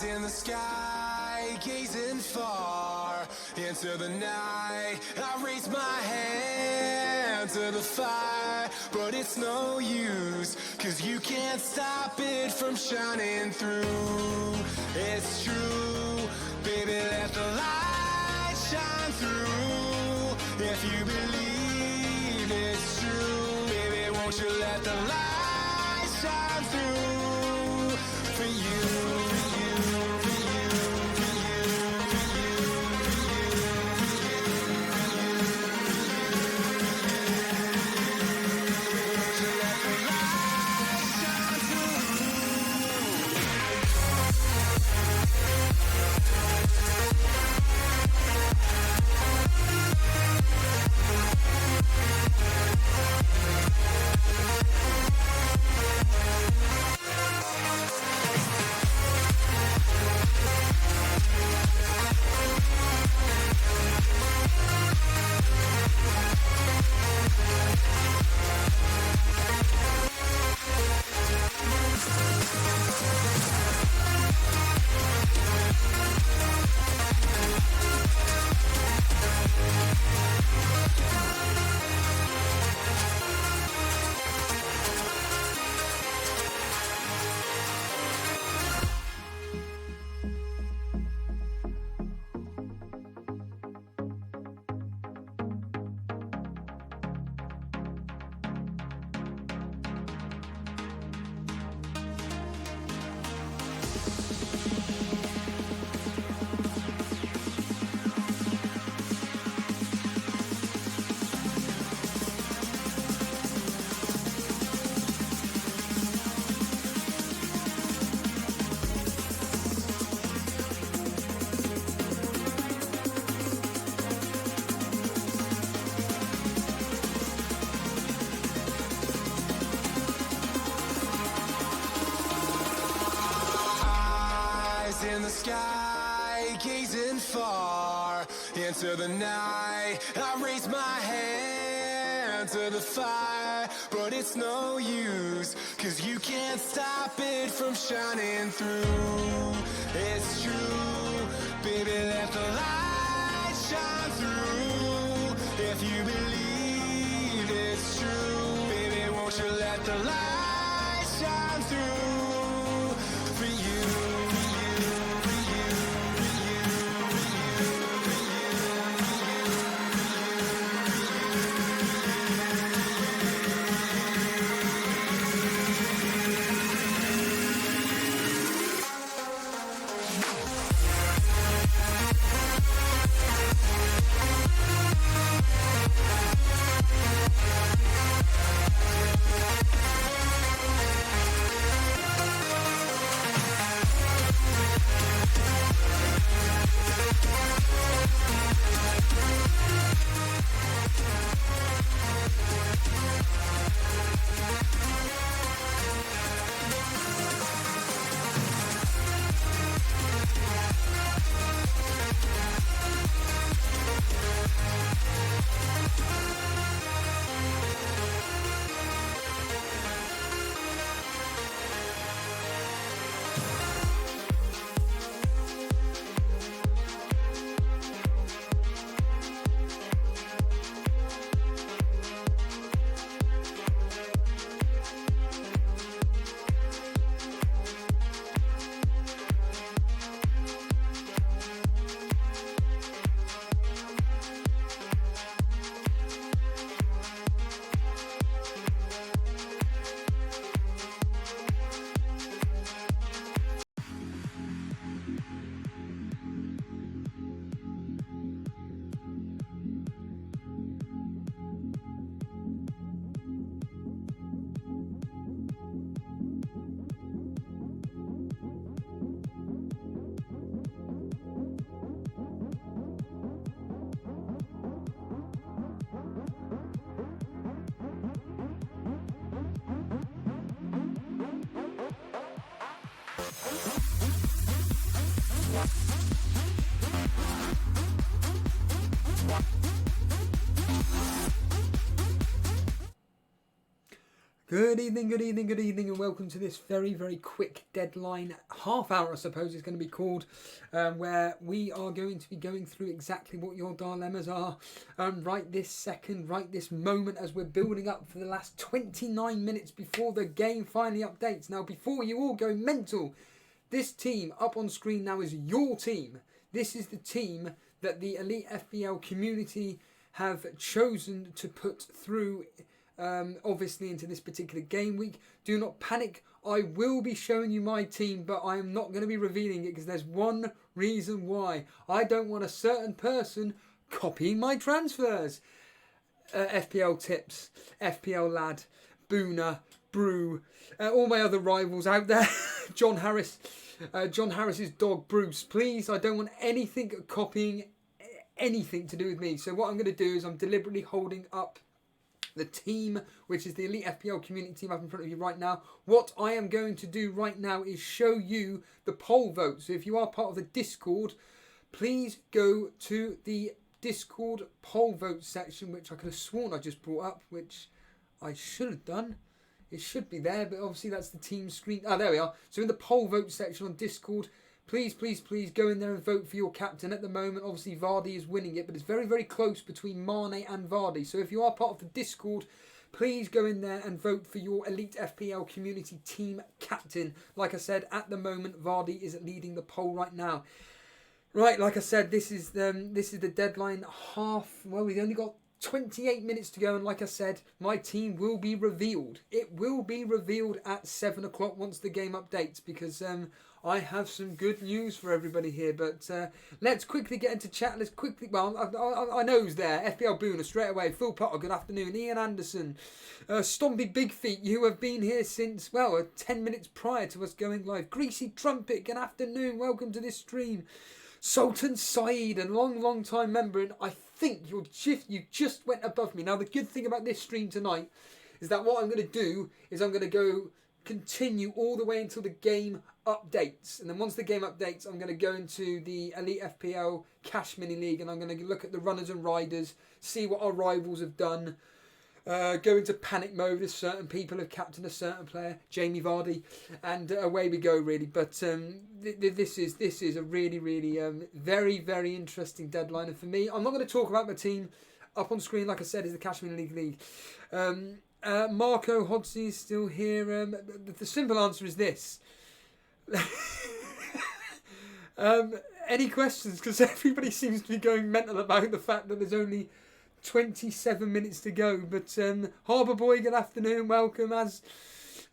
In the sky, gazing far into the night, I raise my hand to the fire, but it's no use, 'cause you can't stop it from shining through. It's true, baby, let the light shine through. If you believe it's true, baby, won't you let the light shine through for you. In the sky, gazing far into the night, I raise my hand to the fire, but it's no use, 'cause you can't stop it from shining through. It's true, baby, let the light shine through. If you believe it's true, baby, won't you let the light shine through for you. Good evening, good evening, good evening, and welcome to this very, very quick deadline half hour, I suppose it's going to be called, where we are going to be going through exactly what your dilemmas are right this second, right this moment, as we're building up for the last 29 minutes before the game finally updates. Now, before you all go mental, this team up on screen now is your team. This is the team that the Elite FPL community have chosen to put through obviously into this particular game week. Do not panic. I will be showing you my team, but I am not going to be revealing it because there's one reason why. I don't want a certain person copying my transfers. FPL Tips, FPL Lad, Booner, Brew, all my other rivals out there. John Harris, John Harris's dog Bruce. Please, I don't want anything copying anything to do with me. So what I'm going to do is I'm deliberately holding up the team, which is the Elite FPL community team up in front of you right now. What I am going to do right now is show you the poll vote. So if you are part of the Discord, please go to the Discord poll vote section, which I could have sworn I just brought up, which I should have done. It should be there, but obviously that's the team screen. Ah, there we are. So in the poll vote section on Discord, please, please, please go in there and vote for your captain. At the moment, obviously, Vardy is winning it, but it's very, very close between Mane and Vardy. So if you are part of the Discord, please go in there and vote for your Elite FPL community team captain. Like I said, at the moment, Vardy is leading the poll right now. Right, like I said, this is the deadline well, we've only got 28 minutes to go, and like I said, my team will be revealed. It will be revealed at 7 o'clock once the game updates, because I have some good news for everybody here. But let's quickly get into chat. Let's quickly, well, I know who's there. FPL Booner straight away. Phil Potter, good afternoon. Ian Anderson, Stompy Big Feet, you have been here since, well, 10 minutes prior to us going live. Greasy Trumpet, good afternoon. Welcome to this stream. Sultan Saeed, a long time member, and I think you just went above me. Now, the good thing about this stream tonight is that what I'm going to do is I'm going to continue all the way until the game updates, and then once the game updates, I'm going to go into the Elite FPL Cash Mini League, and I'm going to look at the runners and riders, see what our rivals have done. Go into panic mode as certain people have captained a certain player, Jamie Vardy, and away we go, really. But this is a really very, very interesting deadline, and for me, I'm not going to talk about my team. Up on screen, like I said, is the Cash Mini League. Marco Hodsey is still here. The simple answer is this. Any questions? Because everybody seems to be going mental about the fact that there's only 27 minutes to go. But Harbour Boy, good afternoon, welcome. As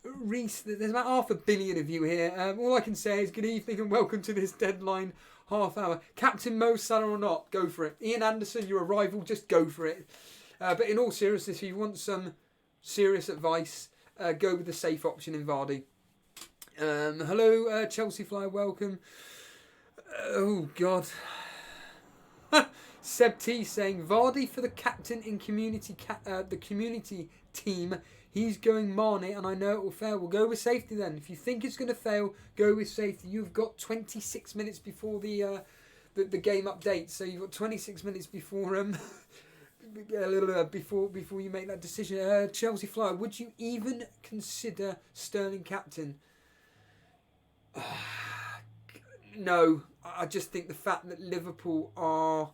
Reese, there's about 500 million of you here. All I can say is good evening and welcome to this deadline half hour. Captain Mo Salah or not, go for it. Ian Anderson, you're a rival, just go for it. But in all seriousness, if you want some serious advice, go with the safe option in Vardy. Hello, Chelsea Fly, welcome. Oh, God. Seb T saying, Vardy for the captain in the community team. He's going Mane, and I know it will fail. We'll go with safety then. If you think it's going to fail, go with safety. You've got 26 minutes before the game updates, so you've got 26 minutes before before you make that decision. Chelsea Flyer, would you even consider Sterling captain? No, I just think the fact that Liverpool are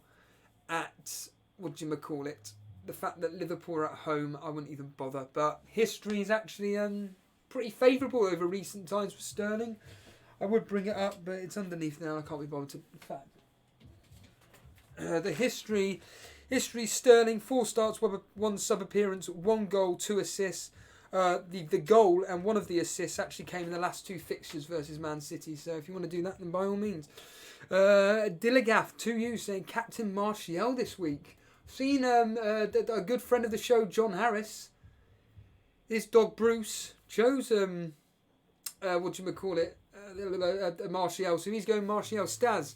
at, the fact that Liverpool are at home, I wouldn't even bother. But history is actually pretty favourable over recent times for Sterling. I would bring it up, but it's underneath now. I can't be bothered to. In fact, the history, Sterling, 4 starts, 1 sub appearance, 1 goal, 2 assists. The goal and one of the assists actually came in the last 2 fixtures versus Man City. So if you want to do that, then by all means. Dillagaff, 2U, saying Captain Martial this week. Seen a good friend of the show, John Harris. His dog Bruce chose Martial. So he's going Martial. Staz,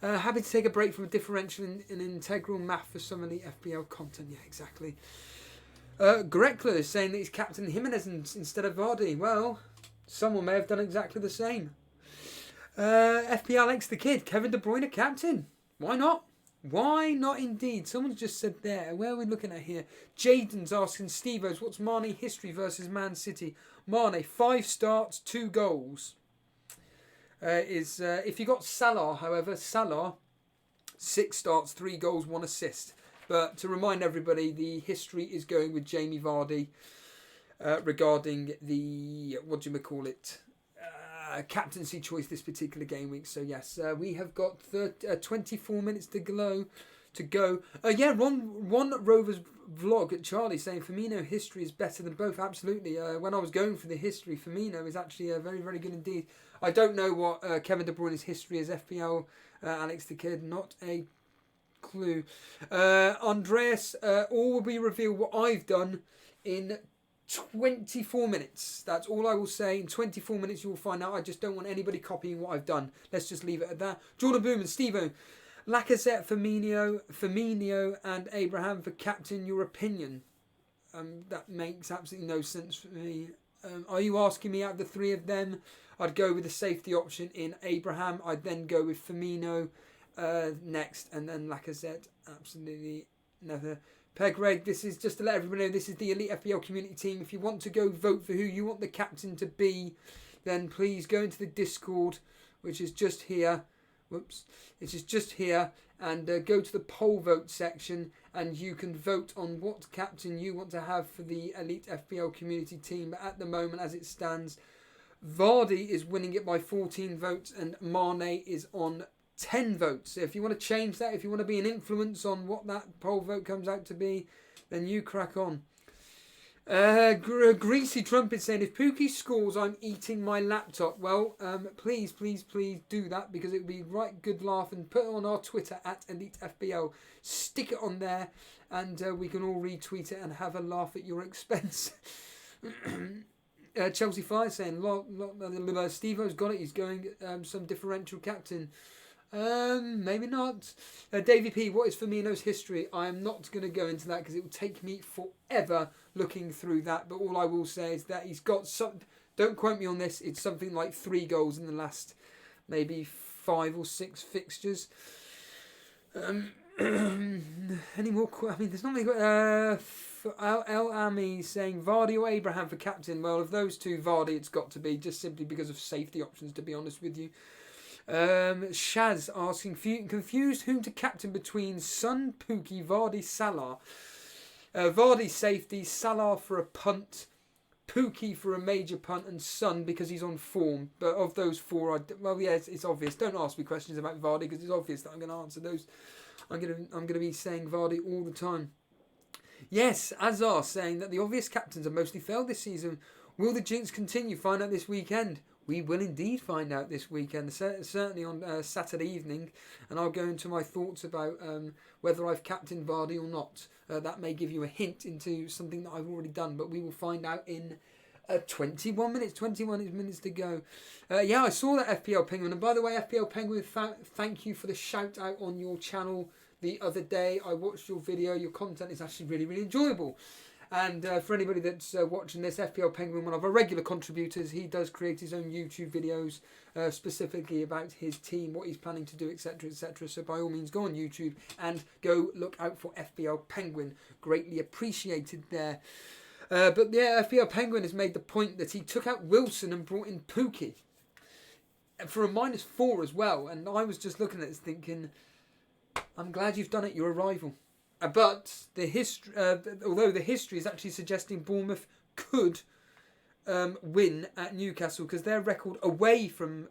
happy to take a break from a differential and integral math for some of the FPL content. Yeah, exactly. Grekler is saying that he's captain Jimenez instead of Vardy. Well, someone may have done exactly the same. FPL X the Kid, Kevin De Bruyne captain. Why not? Why not indeed? Someone's just said there. Where are we looking at here? Jaden's asking Steve-O's, what's Mane history versus Man City? Mane, 5 starts, 2 goals. If you got Salah, however, Salah, 6 starts, 3 goals, 1 assist. But to remind everybody, the history is going with Jamie Vardy regarding the, captaincy choice this particular game week. So yes, we have got 24 minutes to go. Ron Rover's vlog at Charlie saying Firmino history is better than both. Absolutely. When I was going for the history, Firmino is actually very, very good indeed. I don't know what Kevin De Bruyne's history is. FPL Alex the Kid, not a clue. Andreas, all will be revealed what I've done in 24 minutes. That's all I will say. In 24 minutes you will find out. I just don't want anybody copying what I've done. Let's just leave it at that. Jordan Boom and Steve-O. Lacazette, Firmino and Abraham for captain. Your opinion? That makes absolutely no sense for me. Are you asking me out of the 3 of them? I'd go with the safety option in Abraham. I'd then go with Firmino next, and then Lacazette. Absolutely never. Peg Red, this is just to let everybody know, this is the Elite FPL community team. If you want to go vote for who you want the captain to be, then please go into the Discord, which is just here. Whoops. It is just here. And go to the poll vote section, and you can vote on what captain you want to have for the Elite FPL community team. But at the moment, as it stands, Vardy is winning it by 14 votes, and Mane is on 10 votes. So if you want to change that, if you want to be an influence on what that poll vote comes out to be, then you crack on. Greasy Trumpet saying, if Pookie scores, I'm eating my laptop. Well, please do that, because it would be right good laugh, and put it on our Twitter at Elite FPL. Stick it on there, and we can all retweet it and have a laugh at your expense. Chelsea Fire saying, Steve-O's got it. He's going some differential captain. Maybe not. Davey P, what is Firmino's history? I am not going to go into that because it will take me forever looking through that. But all I will say is that he's got some. Don't quote me on this. It's something like 3 goals in the last maybe 5 or 6 fixtures. Any more? There's not many. El Ami saying Vardy or Abraham for captain. Well, of those 2, Vardy it's got to be, just simply because of safety options, to be honest with you. Shaz asking, confused whom to captain between Son, Pookie, Vardy, Salah. Vardy safety, Salah for a punt, Pookie for a major punt, and Son because he's on form. But of those 4, it's obvious. Don't ask me questions about Vardy, because it's obvious that I'm going to answer those. I'm going to be saying Vardy all the time. Yes, Azar saying that the obvious captains have mostly failed this season. Will the jinx continue? Find out this weekend. We will indeed find out this weekend, certainly on Saturday evening, and I'll go into my thoughts about whether I've captained Vardy or not. That may give you a hint into something that I've already done, but we will find out in 21 minutes to go. Yeah, I saw that FPL Penguin, and by the way, FPL Penguin, thank you for the shout out on your channel the other day. I watched your video. Your content is actually really, really enjoyable. And for anybody that's watching this, FPL Penguin, one of our regular contributors, he does create his own YouTube videos specifically about his team, what he's planning to do, etc, etc. So by all means, go on YouTube and go look out for FPL Penguin. Greatly appreciated there. But yeah, FPL Penguin has made the point that he took out Wilson and brought in Pookie for a -4 as well. And I was just looking at this thinking, I'm glad you've done it. You're a rival. But the history, although the history is actually suggesting Bournemouth could win at Newcastle, because their record away from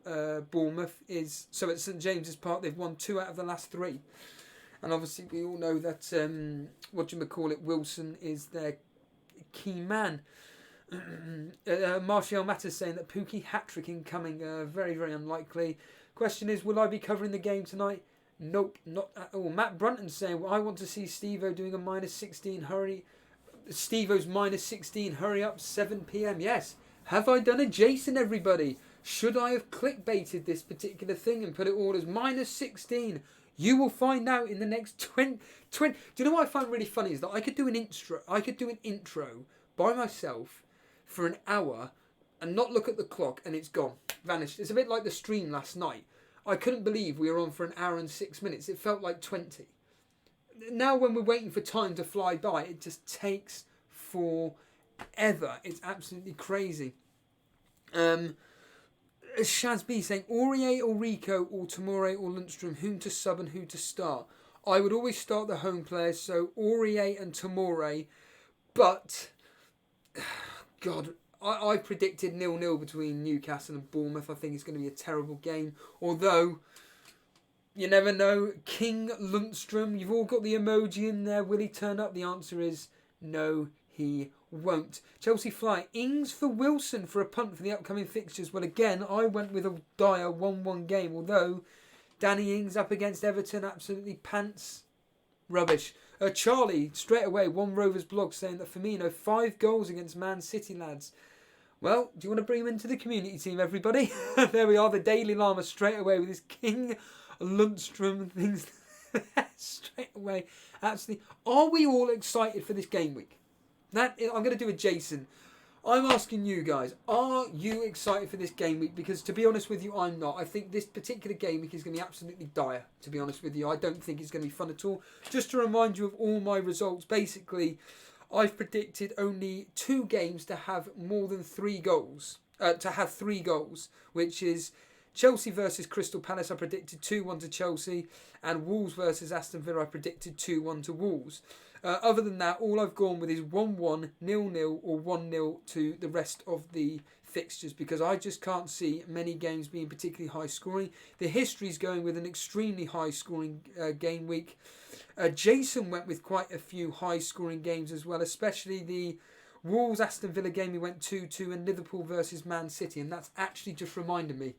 Bournemouth is, so at St James's Park they've won 2 out of the last 3, and obviously we all know that Wilson is their key man. Martial Matters saying that Pookie hat-trick incoming, very, very unlikely. Question is, will I be covering the game tonight? Nope, not at all. Matt Brunton saying, well, I want to see Steve-O doing a -16 hurry. Steve-O's -16 hurry up 7 p.m. Yes. Have I done a Jason, everybody? Should I have clickbaited this particular thing and put it all as -16? You will find out in the next 20. Do you know what I find really funny is that I could do an intro by myself for an hour and not look at the clock and it's gone, vanished. It's a bit like the stream last night. I couldn't believe we were on for an hour and 6 minutes. It felt like 20. Now when we're waiting for time to fly by, it just takes forever. It's absolutely crazy. Shaz B saying, Aurier or Rico or Tomore or Lundstrom, whom to sub and who to start? I would always start the home players, so Aurier and Tomore, but God, I predicted 0-0 between Newcastle and Bournemouth. I think it's going to be a terrible game, although you never know. King Lundstrom, you've all got the emoji in there. Will he turn up? The answer is no, he won't. Chelsea Fly, Ings for Wilson for a punt for the upcoming fixtures. Well, again, I went with a dire 1-1 game, although Danny Ings up against Everton, absolutely pants. Rubbish. Charlie, straight away, One Rovers blog saying that Firmino, 5 goals against Man City, lads. Well, do you want to bring him into the community team, everybody? There we are, the Daily Llama straight away with his King Lundstrom things. Straight away. Absolutely. Are we all excited for this game week? I'm going to do a Jason. I'm asking you guys, are you excited for this game week? Because to be honest with you, I'm not. I think this particular game week is going to be absolutely dire, to be honest with you. I don't think it's going to be fun at all. Just to remind you of all my results, basically, I've predicted only 2 games to have more than 3 goals. To have 3 goals, which is Chelsea versus Crystal Palace, I predicted 2-1 to Chelsea, and Wolves versus Aston Villa, I predicted 2-1 to Wolves. Other than that, all I've gone with is 1-1, 0-0 or 1-0 to the rest of the fixtures, because I just can't see many games being particularly high scoring. The history's going with an extremely high scoring game week. Jason went with quite a few high scoring games as well, especially the Wolves Aston Villa game he went 2-2 and Liverpool versus Man City, and that's actually just reminded me.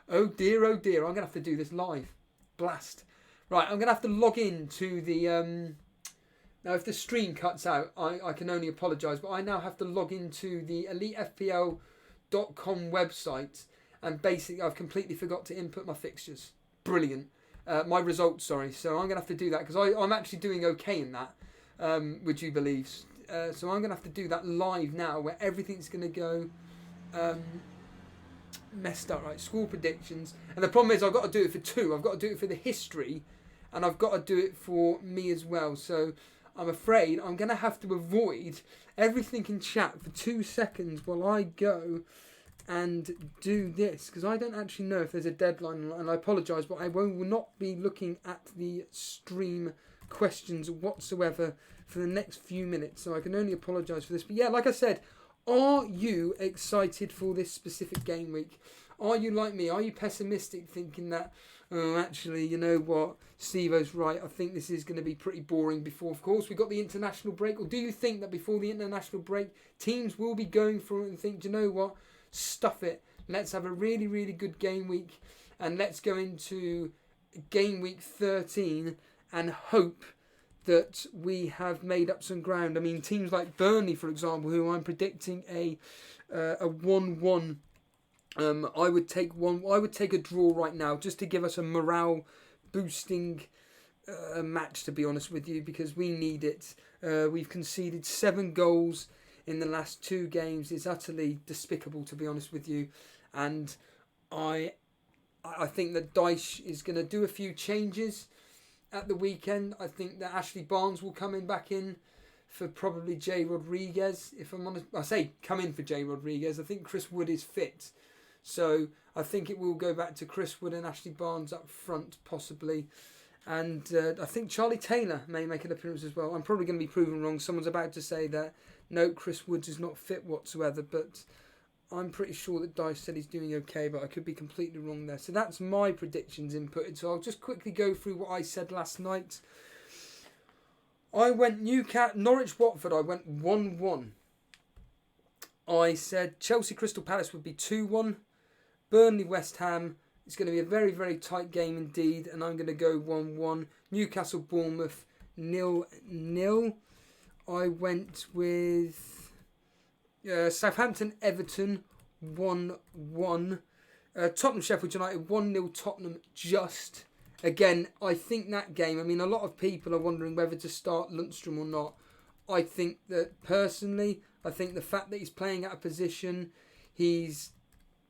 Oh dear, I'm going to have to do this live. Blast. Right, I'm going to have to log in to the... Now, if the stream cuts out, I can only apologise, but I now have to log into the EliteFPL.com website, and basically I've completely forgot to input my fixtures. Brilliant. My results, sorry. So I'm going to have to do that, because I'm actually doing okay in that, would you believe? So I'm going to have to do that live now, where everything's going to go messed up, right? Score predictions. And the problem is I've got to do it for 2. I've got to do it for the history, and I've got to do it for me as well. So I'm afraid I'm going to have to avoid everything in chat for 2 seconds while I go and do this, because I don't actually know if there's a deadline, and I apologise, but I will not be looking at the stream questions whatsoever for the next few minutes, so I can only apologise for this. But yeah, like I said, are you excited for this specific game week? Are you like me? Are you pessimistic, thinking that, oh, actually, you know what, Steve-O's right, I think this is going to be pretty boring before, of course, we've got the international break? Or do you think that before the international break, teams will be going for it and think, do you know what, stuff it, let's have a really, really good game week, and let's go into game week 13 and hope that we have made up some ground. I mean, teams like Burnley, for example, who I'm predicting a 1-1. I would take a draw right now, just to give us a morale boosting match, to be honest with you, because we need it. We've conceded 7 goals in the last 2 games. It's utterly despicable, to be honest with you, and I think that Dyche is going to do a few changes at the weekend. I think that Ashley Barnes will come back in for probably Jay Rodriguez. If I'm honest, I say come in for Jay Rodriguez. I think Chris Wood is fit, so I think it will go back to Chris Wood and Ashley Barnes up front possibly. And I think Charlie Taylor may make an appearance as well. I'm probably going to be proven wrong. Someone's about to say that no, Chris Woods is not fit whatsoever, but I'm pretty sure that Dice said he's doing okay, but I could be completely wrong there. So that's my predictions inputted. So I'll just quickly go through what I said last night. I went Norwich Watford, I went 1-1. I said Chelsea Crystal Palace would be 2-1. Burnley West Ham, it's going to be a very, very tight game indeed, and I'm going to go 1-1. Newcastle Bournemouth 0-0. I went with Southampton Everton 1-1. Tottenham Sheffield United 1-0 Tottenham just. Again, I think that game, I mean, a lot of people are wondering whether to start Lundstrom or not. I think that personally, I think the fact that he's playing out of position, He's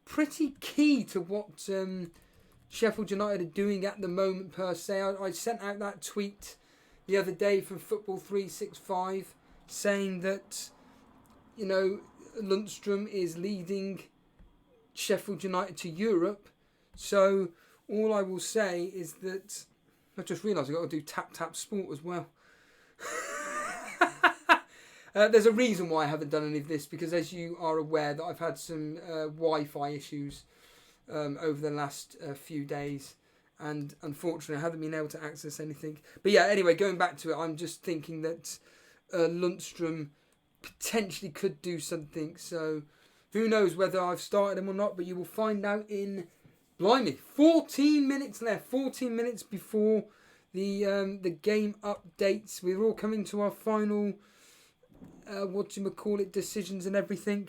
pretty key to what Sheffield United are doing at the moment per se. I sent out that tweet the other day from Football 365 saying that, you know, Lundstram is leading Sheffield United to Europe. So all I will say is that I just realised I've got to do tap sport as well. There's a reason why I haven't done any of this, because as you are aware that I've had some Wi-Fi issues over the last few days, and unfortunately I haven't been able to access anything. But yeah, anyway, going back to it, I'm just thinking that Lundstram potentially could do something. So who knows whether I've started him or not, but you will find out in, blimey, 14 minutes left. 14 minutes before the game updates. We're all coming to our final decisions and everything.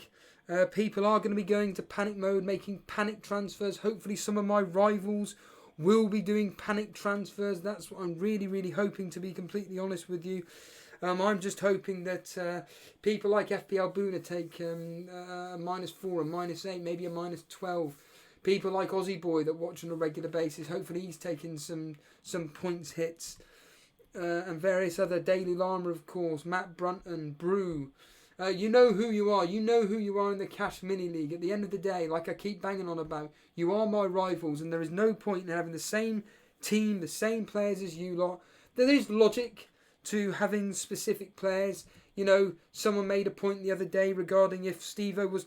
People are going to be going to panic mode, making panic transfers. Hopefully some of my rivals will be doing panic transfers. That's what I'm really, really hoping, to be completely honest with you. I'm just hoping that people like FPL Boona take a -4, a -8, maybe a -12. People like Aussie Boy that watch on a regular basis, hopefully he's taking some points hits. And various other, Daily Llama, of course, Matt Brunton, Brew. You know who you are. You know who you are in the Cash Mini League. At the end of the day, like I keep banging on about, you are my rivals, and there is no point in having the same team, the same players as you lot. There is logic to having specific players. You know, someone made a point the other day regarding if Steve-O was...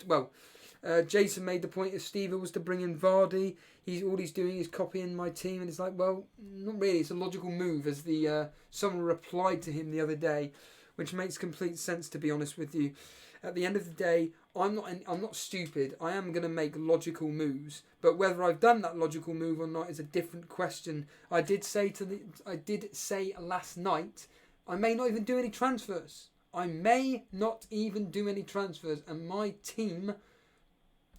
Jason made the point if Steve was to bring in Vardy, all he's doing is copying my team, and it's like, well, not really. It's a logical move, as someone replied to him the other day, which makes complete sense, to be honest with you. At the end of the day, I'm not stupid. I am going to make logical moves, but whether I've done that logical move or not is a different question. I did say last night, I may not even do any transfers. And my team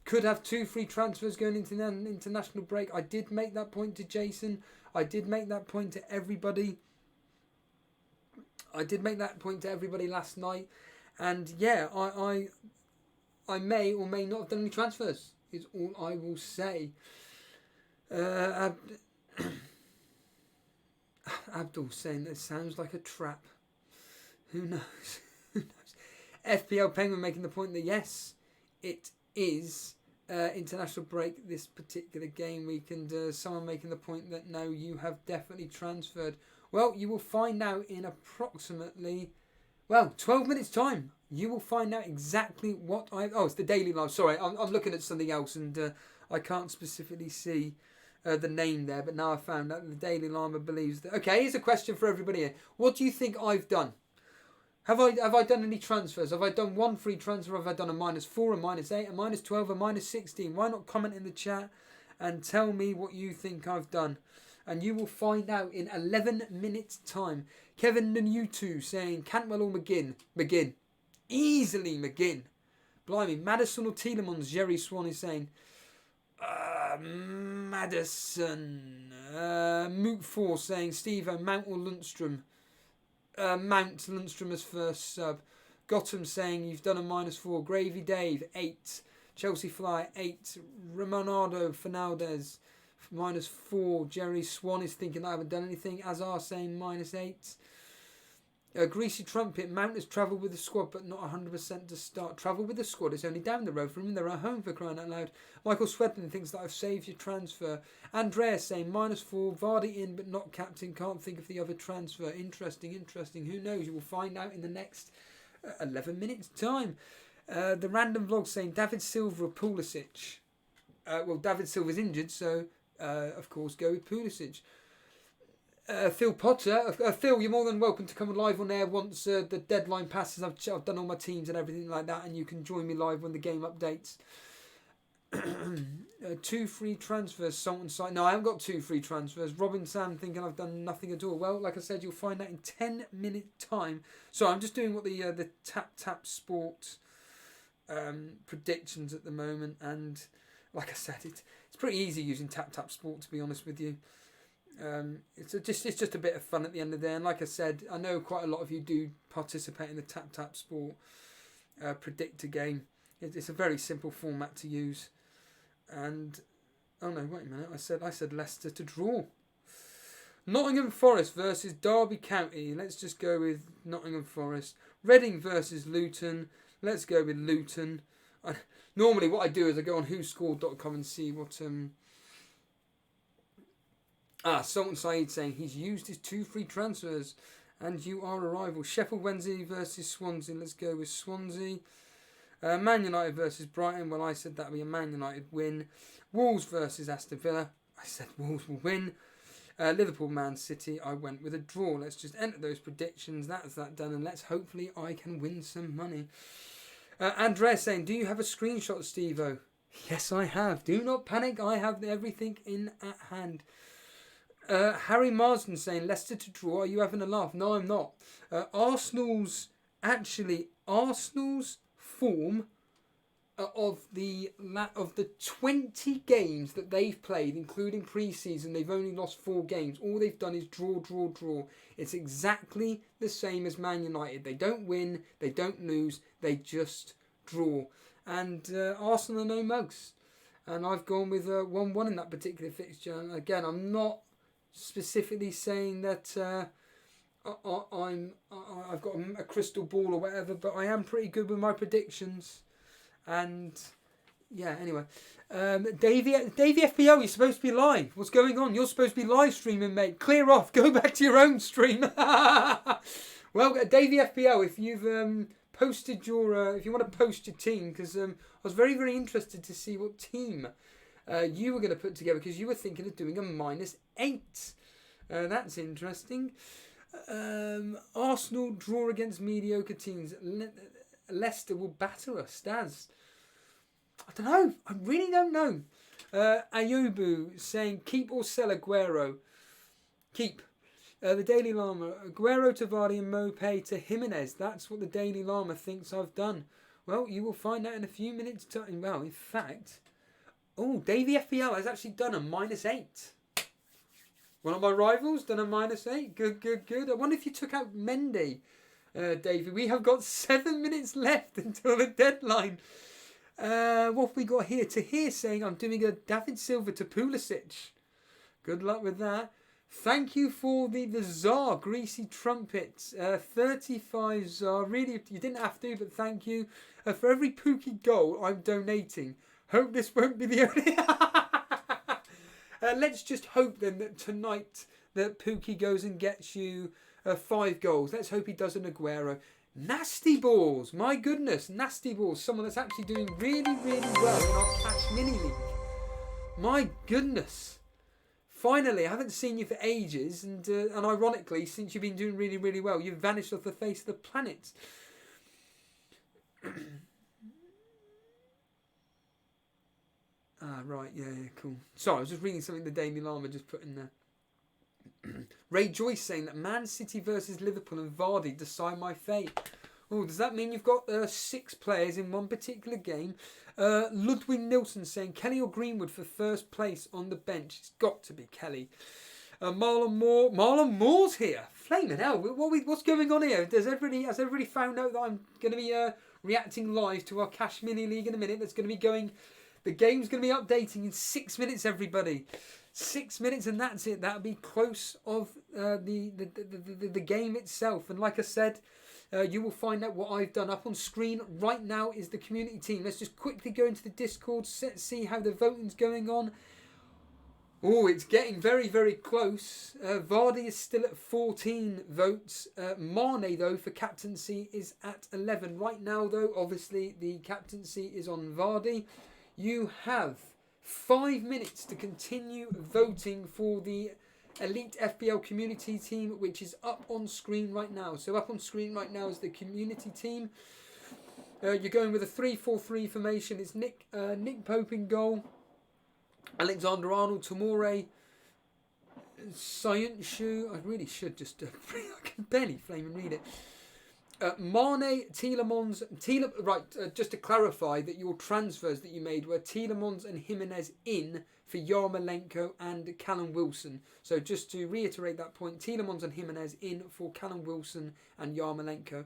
could have 2 free transfers going into the international break. I did make that point to Jason. I did make that point to everybody. Last night. And yeah, I may or may not have done any transfers, is all I will say. Abdul saying that sounds like a trap. Who knows? FPL Penguin making the point that yes, it is international break this particular game week, and someone making the point that no, you have definitely transferred. Well, you will find out in approximately 12 minutes time. You will find out exactly what it's the Daily Live. Sorry, I'm looking at something else, and I can't specifically see the name there, but now I've found out that the Daily Llama believes that. Okay, here's a question for everybody here. What do you think I've done? Have I done any transfers? Have I done 1 free transfer? Have I done a -4, a -8, a -12, a -16? Why not comment in the chat and tell me what you think I've done? And you will find out in 11 minutes time. Kevin Nanutu saying Cantwell or McGinn? McGinn. Easily McGinn. Blimey. Madison or Tielemans? Jerry Swan is saying Madison. Moot 4 saying Steve-O, Mount or Lundstram? Mount. Lundstram as first sub. Gotham saying you've done a -4. Gravy Dave 8. Chelsea Fly 8. Ramonado Fernandez -4. Jerry Swan is thinking I haven't done anything. Azar saying -8. Greasy Trumpet. Mount has travelled with the squad but not 100% to start. Travel with the squad, it's only down the road from him. They're at home, for crying out loud. Michael Swedman thinks that I've saved your transfer. Andreas saying -4. Vardy in but not captain. Can't think of the other transfer. Interesting. Who knows? You will find out in the next 11 minutes time. The random vlog saying David Silva or Pulisic. David Silva's injured, so of course go with Pulisic. Phil Potter. Phil, you're more than welcome to come live on air once the deadline passes. I've done all my teams and everything like that, and you can join me live when the game updates. 2 free transfers, Sultan site. No, I haven't got 2 free transfers. Robin Sam thinking I've done nothing at all. Well, like I said, you'll find out in 10 minute time. So I'm just doing what the tap sport predictions at the moment, and like I said, it's pretty easy using tap sport, to be honest with you. It's just a bit of fun at the end of the day, and like I said, I know quite a lot of you do participate in the tap sport predictor game. It's a very simple format to use. And oh no, wait a minute. I said Leicester to draw. Nottingham Forest versus Derby County. Let's just go with Nottingham Forest. Reading versus Luton. Let's go with Luton. Normally what I do is I go on whoscored.com and see what... Sultan Saeed saying he's used his 2 free transfers and you are a rival. Sheffield Wednesday versus Swansea. Let's go with Swansea. Man United versus Brighton. Well, I said that would be a Man United win. Wolves versus Aston Villa. I said Wolves will win. Liverpool Man City. I went with a draw. Let's just enter those predictions. That's that done. And let's hopefully I can win some money. Andrea saying, do you have a screenshot, Steve-O? Yes, I have. Do not panic. I have everything in at hand. Harry Marsden saying, Leicester to draw. Are you having a laugh? No, I'm not. Arsenal's form of the 20 games that they've played, including pre-season, they've only lost 4 games. All they've done is draw. It's exactly the same as Man United. They don't win, they don't lose, they just draw. And Arsenal are no mugs. And I've gone with 1-1 in that particular fixture. And again, I'm not specifically saying that I've got a crystal ball or whatever, but I am pretty good with my predictions. And yeah, anyway, Davey FPL, you're supposed to be live. What's going on? You're supposed to be live streaming, mate. Clear off. Go back to your own stream. Well, Davey FPL, if you've posted your, if you want to post your team, because I was very, very interested to see what team you were going to put together, because you were thinking of doing a -8. That's interesting. Arsenal draw against mediocre teams. Leicester will batter us. Stas. I don't know. I really don't know. Ayubu saying, keep or sell Aguero. Keep. The Daily Llama. Aguero to Vardy and Mopé to Jimenez. That's what the Daily Llama thinks I've done. Well, you will find out in a few minutes' time. Well, in fact... Oh, Davey FPL has actually done a -8. One of my rivals done a -8. Good. I wonder if you took out Mendy, Davey. We have got 7 minutes left until the deadline. What have we got here? Tahir saying I'm doing a David Silva to Pulisic. Good luck with that. Thank you for the Tsar Greasy Trumpets. 35 Tsar. Really, you didn't have to, but thank you. For every Pookie goal I'm donating. Hope this won't be the only... Let's just hope then that tonight that Pookie goes and gets you 5 goals. Let's hope he does an Aguero. Nasty Balls. My goodness. Nasty Balls. Someone that's actually doing really, really well in our Cash Mini League. My goodness. Finally, I haven't seen you for ages. And ironically, since you've been doing really, really well, you've vanished off the face of the planet. Right, yeah, cool. Sorry, I was just reading something the Daily Llama just put in there. Ray Joyce saying that Man City versus Liverpool and Vardy decide my fate. Oh, does that mean you've got 6 players in one particular game? Ludwig Nilsson saying Kelly or Greenwood for first place on the bench. It's got to be Kelly. Marlon Moore's here. Flaming hell, what's going on here? Has everybody found out that I'm going to be reacting live to our Cash Mini League in a minute? That's going to be going... The game's going to be updating in 6 minutes, everybody. 6 minutes and that's it. That'll be close of the game itself. And like I said, you will find out what I've done. Up on screen right now is the community team. Let's just quickly go into the Discord, see how the voting's going on. Oh, it's getting very, very close. Vardy is still at 14 votes. Mane, though, for captaincy is at 11. Right now, though, obviously, the captaincy is on Vardy. You have 5 minutes to continue voting for the Elite FPL community team, which is up on screen right now. So up on screen right now is the community team. You're going with a 3-4-3 formation. It's Nick Pope in goal. Alexander-Arnold, Tomori, Sayunshu. I really should just... I can barely flame and read it. Mane, Tielemans, just to clarify that your transfers that you made were Tielemans and Jimenez in for Yarmolenko and Callum Wilson. So just to reiterate that point, Tielemans and Jimenez in for Callum Wilson and Yarmolenko.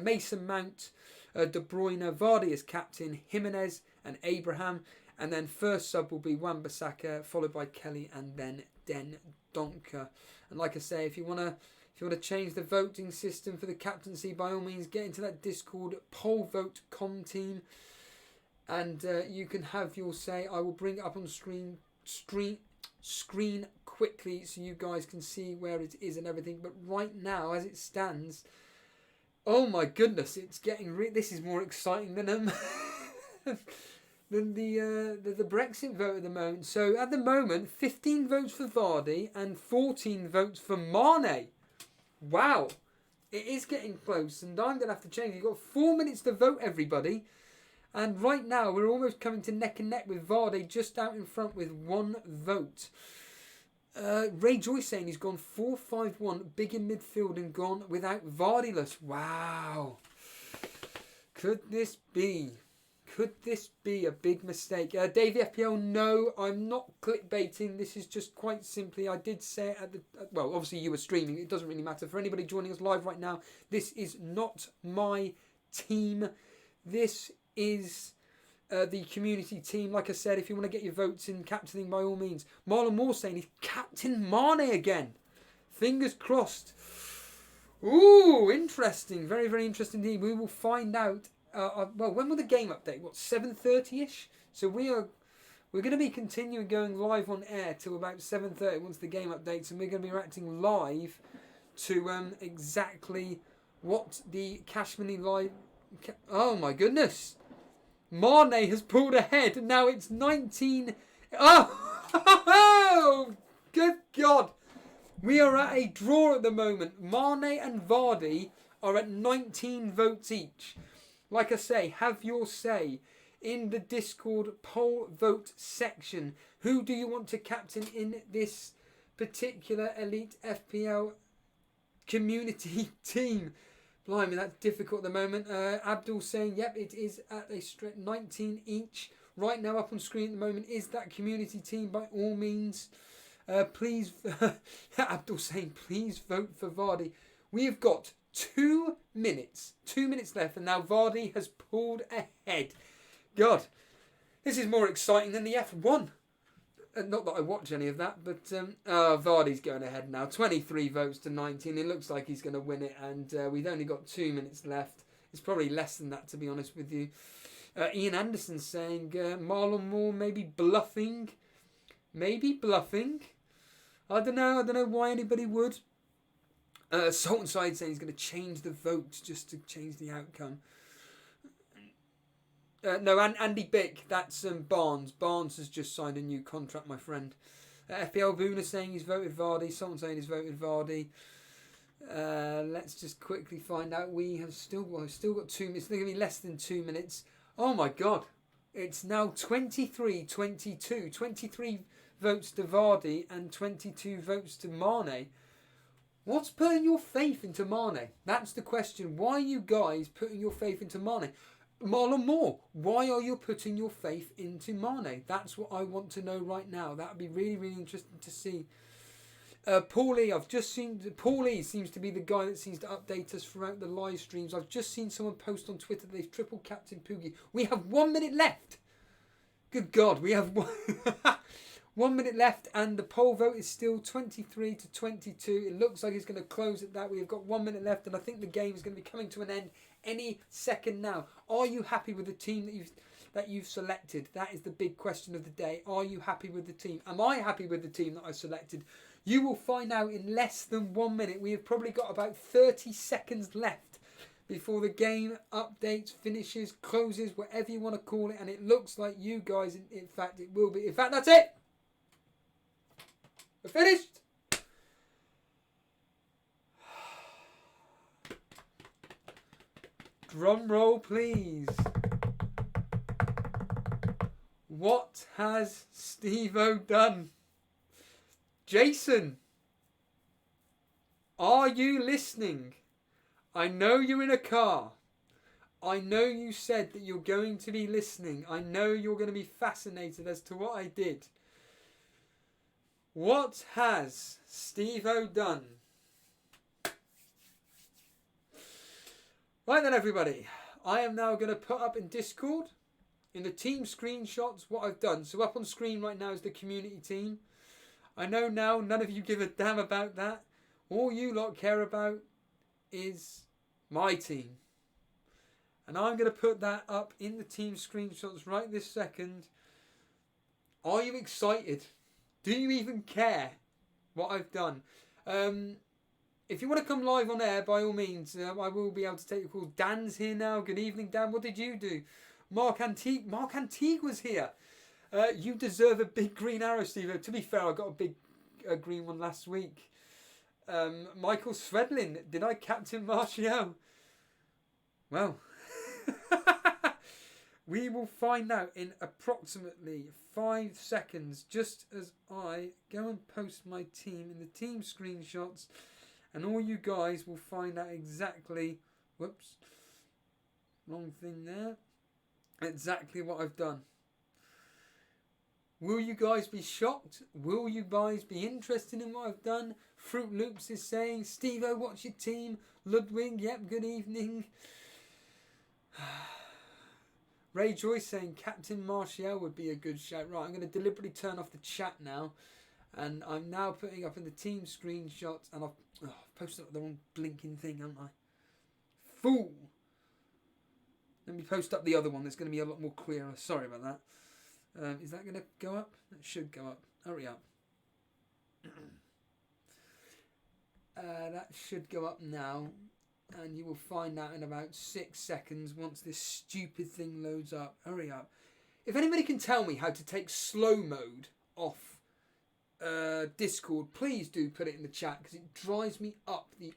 Mason Mount, De Bruyne, Vardy as captain, Jimenez and Abraham. And then first sub will be Wan-Bissaka, followed by Kelly and then Den Donker. And like I say, if you want to change the voting system for the captaincy, by all means get into that Discord poll vote com team, and you can have your say. I will bring it up on screen quickly so you guys can see where it is and everything. But right now, as it stands, oh my goodness, it's getting this is more exciting than than the Brexit vote at the moment. So at the moment, 15 votes for Vardy and 14 votes for Mane. Wow, it is getting close, and I'm going to have to change. You've got 4 minutes to vote, everybody. And right now, we're almost coming to neck and neck with Vardy, just out in front with 1 vote. Ray Joyce saying he's gone 4-5-1, big in midfield and gone without Vardyless. Wow. Could this be a big mistake? Davey FPL, no, I'm not clickbaiting. This is just quite simply, I did say it at the... Well, obviously you were streaming. It doesn't really matter. For anybody joining us live right now, this is not my team. This is the community team. Like I said, if you want to get your votes in captaining, by all means. Marlon Moore saying he's Captain Mane again. Fingers crossed. Ooh, interesting. Very, very interesting indeed. We will find out. Well, when will the game update? What, 7:30ish? So we're going to be continuing going live on air till about 7:30 once the game updates, and we're going to be reacting live to exactly what the Cashmany live. Oh my goodness! Mane has pulled ahead, and now it's 19. Oh, good God! We are at a draw at the moment. Mane and Vardy are at 19 votes each. Like I say, have your say in the Discord poll vote section. Who do you want to captain in this particular Elite FPL community team? Blimey, that's difficult at the moment. Abdul saying, yep, it is at a straight 19 each. Right now up on screen at the moment is that community team, by all means. Please, Abdul saying, please vote for Vardy. We have got 2 minutes. 2 minutes left, and now Vardy has pulled ahead. God, this is more exciting than the F1. Not that I watch any of that, but Vardy's going ahead now. 23 votes to 19. It looks like he's going to win it, and we've only got 2 minutes left. It's probably less than that, to be honest with you. Ian Anderson saying Marlon Moore maybe bluffing. Maybe bluffing. I don't know why anybody would. Salt and Side saying he's going to change the vote just to change the outcome. No, Andy Bick, that's Barnes. Barnes has just signed a new contract, my friend. FPL Boona saying he's voted Vardy. Someone saying he's voted Vardy. Let's just quickly find out. We've still got 2 minutes. It's going to be less than 2 minutes. Oh my God. It's now 23-22. 23 votes to Vardy and 22 votes to Mane. What's putting your faith into Mane? That's the question. Why are you guys putting your faith into Mane? Marlon Moore, why are you putting your faith into Mane? That's what I want to know right now. That would be really, really interesting to see. Paulie, I've just seen... Paulie seems to be the guy that seems to update us throughout the live streams. I've just seen someone post on Twitter that they've triple captain Poogie. We have 1 minute left. Good God, we have 1 minute left, and the poll vote is still 23-22. It looks like it's going to close at that. We've got 1 minute left, and I think the game is going to be coming to an end any second now. Are you happy with the team that you've selected? That is the big question of the day. Are you happy with the team? Am I happy with the team that I selected? You will find out in less than 1 minute. We have probably got about 30 seconds left before the game updates, finishes, closes, whatever you want to call it. And it looks like you guys, in fact, it will be. In fact, that's it. We're finished. Drum roll, please. What has Steve-O done? Jason, are you listening? I know you're in a car. I know you said that you're going to be listening. I know you're going to be fascinated as to what I did. What has Steve-O done? Right then, everybody. I am now going to put up in Discord, in the team screenshots, what I've done. So up on screen right now is the community team. I know now none of you give a damn about that. All you lot care about is my team. And I'm going to put that up in the team screenshots right this second. Are you excited? Do you even care what I've done? If you want to come live on air, by all means, I will be able to take your calls. Dan's here now. Good evening, Dan. What did you do? Mark Antigue was here. You deserve a big green arrow, Steve. To be fair, I got a big green one last week. Michael Svedlin. Did I captain Martial? Well, we will find out in approximately 5 seconds, just as I go and post my team in the team screenshots, and all you guys will find out exactly, whoops, wrong thing there, exactly what I've done. Will you guys be shocked? Will you guys be interested in what I've done? Fruit Loops is saying, Steve-O, what's your team? Ludwig, yep, good evening. Ray Joyce saying Captain Martial would be a good shout. Right, I'm going to deliberately turn off the chat now. And I'm now putting up in the team screenshots. And I've posted up the wrong blinking thing, haven't I? Fool! Let me post up the other one that's going to be a lot more clearer. Sorry about that. Is that going to go up? That should go up. Hurry up. That should go up now. And you will find out in about 6 seconds once this stupid thing loads up. Hurry up. If anybody can tell me how to take slow mode off Discord, please do put it in the chat, because it drives me up the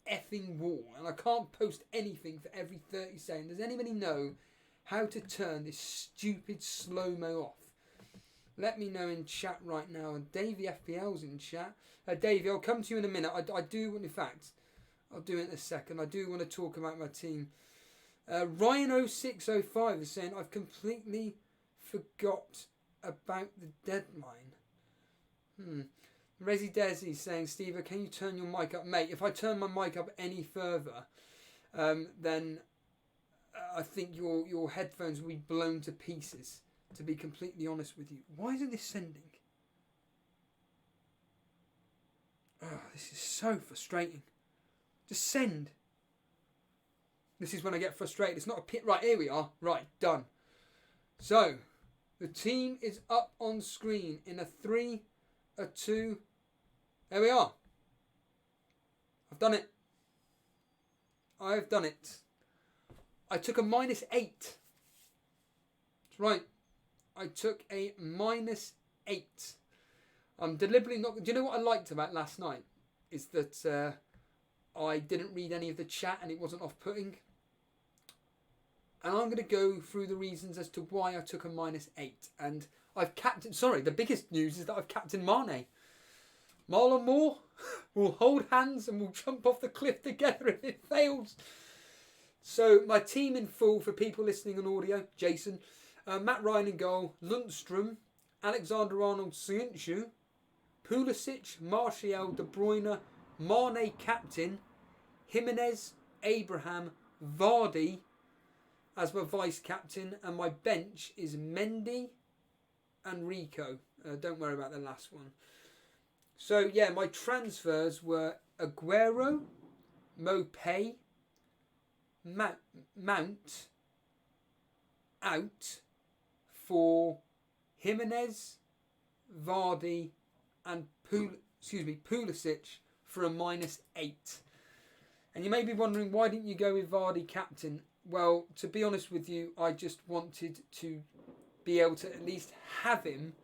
effing wall. And I can't post anything for every 30 seconds. Does anybody know how to turn this stupid slow-mo off? Let me know in chat right now. And Davey FPL's in chat. Davey, I'll come to you in a minute. I do, in fact, I'll do it in a second. I do want to talk about my team. Ryan0605 is saying, I've completely forgot about the deadline. Resi Desi saying, Steve, can you turn your mic up? Mate, if I turn my mic up any further, then I think your headphones will be blown to pieces, to be completely honest with you. Why isn't this sending? Oh, this is so frustrating. Just send. This is when I get frustrated. It's not a pit. Right, here we are. Right, done. So, the team is up on screen in a 3, a 2. There we are. I've done it. I've done it. I took a -8. That's right. I took a -8. I'm deliberately not... Do you know what I liked about last night? Is that... I didn't read any of the chat and it wasn't off-putting. And I'm going to go through the reasons as to why I took a -8. And I've captained... Sorry, the biggest news is that I've captained Mane. Marlon Moore will hold hands and will jump off the cliff together if it fails. So my team in full for people listening on audio. Jason. Matt Ryan in goal. Lundstrom. Alexander-Arnold Soyuncu. Pulisic. Martial. De Bruyne. Mane captain. Jimenez, Abraham, Vardy as my vice captain, and my bench is Mendy and Rico. Don't worry about the last one. So yeah, my transfers were Aguero, Mopay, Mount out for Jimenez, Vardy, and Pulisic for a -8. And you may be wondering, why didn't you go with Vardy captain? Well, to be honest with you, I just wanted to be able to at least have him,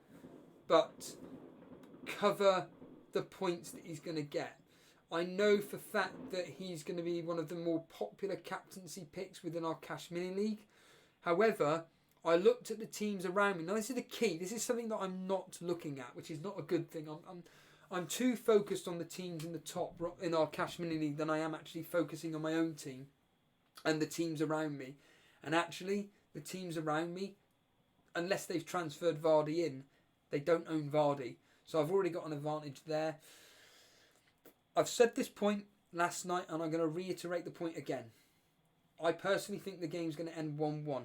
but cover the points that he's going to get. I know for fact that he's going to be one of the more popular captaincy picks within our Cash Mini League. However, I looked at the teams around me. Now, this is the key. This is something that I'm not looking at, which is not a good thing. I'm too focused on the teams in the top in our Cash Mini League than I am actually focusing on my own team and the teams around me. And actually, the teams around me, unless they've transferred Vardy in, they don't own Vardy. So I've already got an advantage there. I've said this point last night and I'm going to reiterate the point again. I personally think the game's going to end 1-1.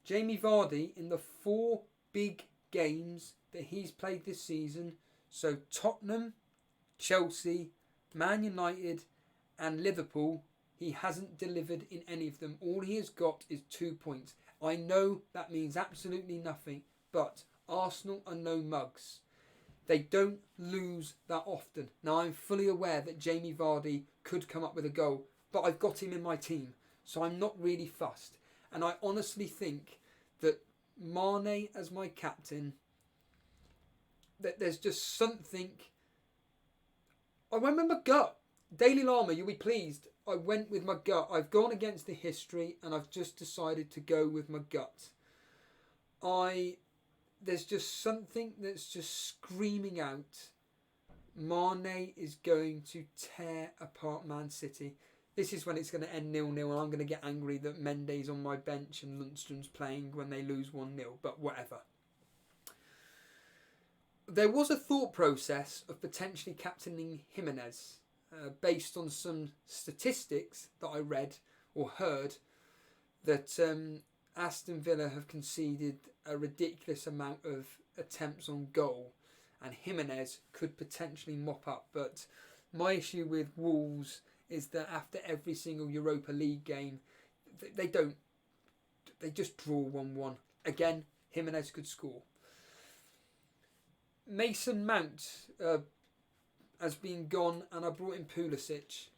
Jamie Vardy, in the 4 big games that he's played this season, so Tottenham, Chelsea, Man United and Liverpool, he hasn't delivered in any of them. All he has got is 2 points. I know that means absolutely nothing, but Arsenal are no mugs. They don't lose that often. Now, I'm fully aware that Jamie Vardy could come up with a goal, but I've got him in my team, so I'm not really fussed. And I honestly think that Mane as my captain, that there's just something. I went with my gut. Daily Llama, you'll be pleased. I went with my gut. I've gone against the history and I've just decided to go with my gut. There's just something that's just screaming out. Mane is going to tear apart Man City. This is when it's going to end 0-0 and I'm going to get angry that Mendy's on my bench and Lundstrom's playing when they lose 1-0, but whatever. There was a thought process of potentially captaining Jimenez based on some statistics that I read or heard that Aston Villa have conceded a ridiculous amount of attempts on goal and Jimenez could potentially mop up. But my issue with Wolves is that after every single Europa League game, they just draw 1-1. Again, Jimenez could score. Mason Mount has been gone and I brought in Pulisic.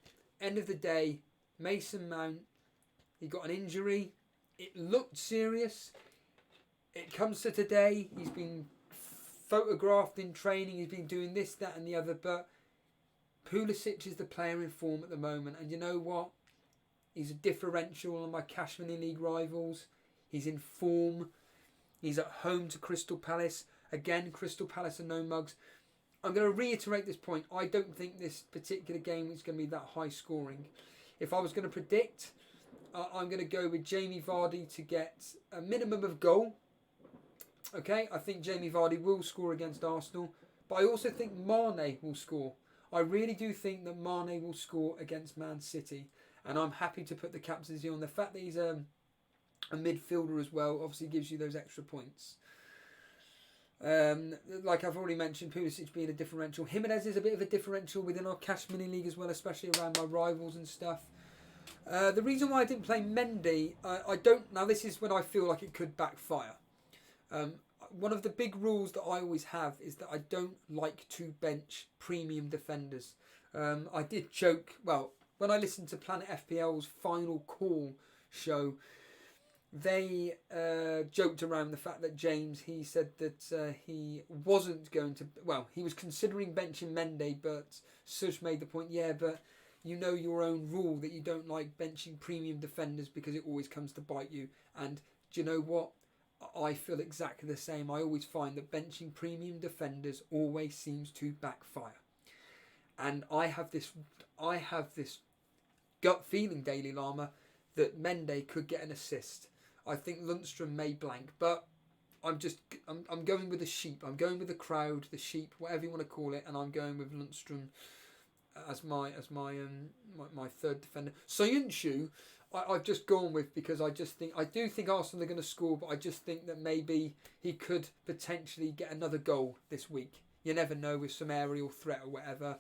End of the day, Mason Mount, he got an injury. It looked serious. It comes to today, he's been photographed in training, he's been doing this, that and the other, but Pulisic is the player in form at the moment, and you know what? He's a differential on my Cash Money League rivals. He's in form. He's at home to Crystal Palace. Again, Crystal Palace are no mugs. I'm going to reiterate this point. I don't think this particular game is going to be that high scoring. If I was going to predict, I'm going to go with Jamie Vardy to get a minimum of goal. Okay, I think Jamie Vardy will score against Arsenal, but I also think Mane will score. I really do think that Mane will score against Man City, and I'm happy to put the captaincy on. The fact that he's a midfielder as well obviously gives you those extra points. Like I've already mentioned, Pulisic being a differential. Jimenez is a bit of a differential within our Cash Mini League as well, especially around my rivals and stuff. The reason why I didn't play Mendy, I don't. Now this is when I feel like it could backfire. One of the big rules that I always have is that I don't like to bench premium defenders. I did joke, well, when I listened to Planet FPL's Final Call show, they joked around the fact that James, he said that he wasn't going to, well, he was considering benching Mendy, but Suj made the point, yeah, but you know your own rule that you don't like benching premium defenders because it always comes to bite you. And do you know what? I feel exactly the same. I always find that benching premium defenders always seems to backfire. And I have this gut feeling, Daily Llama, that Mendy could get an assist. I think Lundstrom may blank, but I'm going with the sheep. I'm going with the crowd, the sheep, whatever you want to call it, and I'm going with Lundstrom as my third defender. Soyuncu, I've just gone with because I do think Arsenal are going to score, but I just think that maybe he could potentially get another goal this week. You never know with some aerial threat or whatever.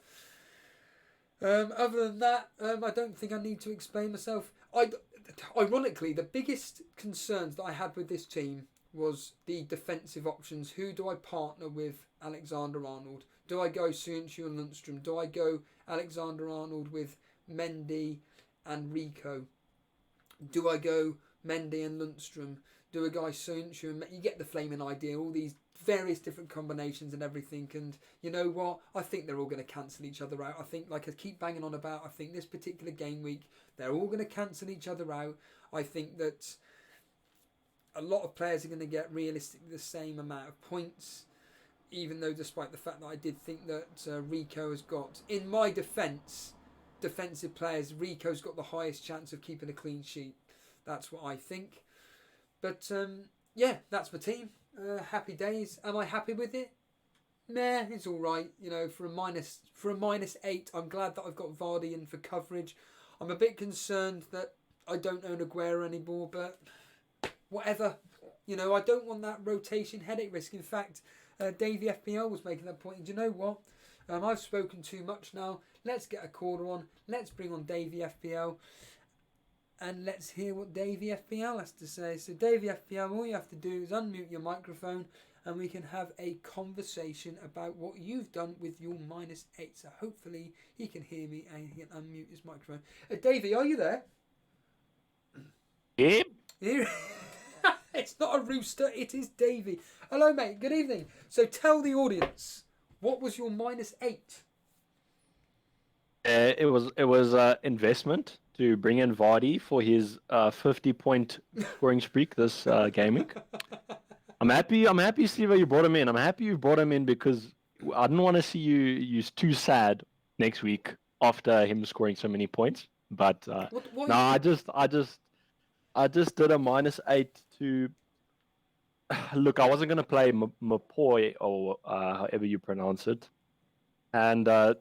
Other than that, I don't think I need to explain myself. Ironically, the biggest concerns that I had with this team was the defensive options. Who do I partner with Alexander-Arnold? Do I go Soyuncu and Lundstrom? Do I go Alexander-Arnold with Mendy and Rico? Do I go Mendy and Lundstrom? Do a guy Soyuncu and you get the flaming idea, all these various different combinations and everything, and you know what? I think they're all going to cancel each other out. I think, like I keep banging on about, I think this particular game week, they're all going to cancel each other out. I think that a lot of players are going to get realistically the same amount of points, even though despite the fact that I did think that Rico has got, in my defensive players, Rico's got the highest chance of keeping a clean sheet. That's what I think. But yeah, that's my team. Happy days. Am I happy with it? Meh, it's all right. You know, for a minus 8, I'm glad that I've got Vardy in for coverage. I'm a bit concerned that I don't own Aguero anymore, but whatever. You know, I don't want that rotation headache risk. In fact, Davey FPL was making that point. And do you know what? I've spoken too much now. Let's get a caller on. Let's bring on Davey FPL. And let's hear what Davey FPL has to say. So Davey FPL, all you have to do is unmute your microphone and we can have a conversation about what you've done with your -8. So hopefully he can hear me and he can unmute his microphone. Davey, are you there? Yep. It's not a rooster, it is Davey. Hello, mate. Good evening. So tell the audience, what was your -8? It was investment to bring in Vardy for his 50-point scoring streak this game week. I'm happy, Steve, you brought him in. I'm happy you brought him in because I didn't want to see you too sad next week after him scoring so many points. But no, I just did a -8 to look. I wasn't going to play Mapoy or however you pronounce it, and I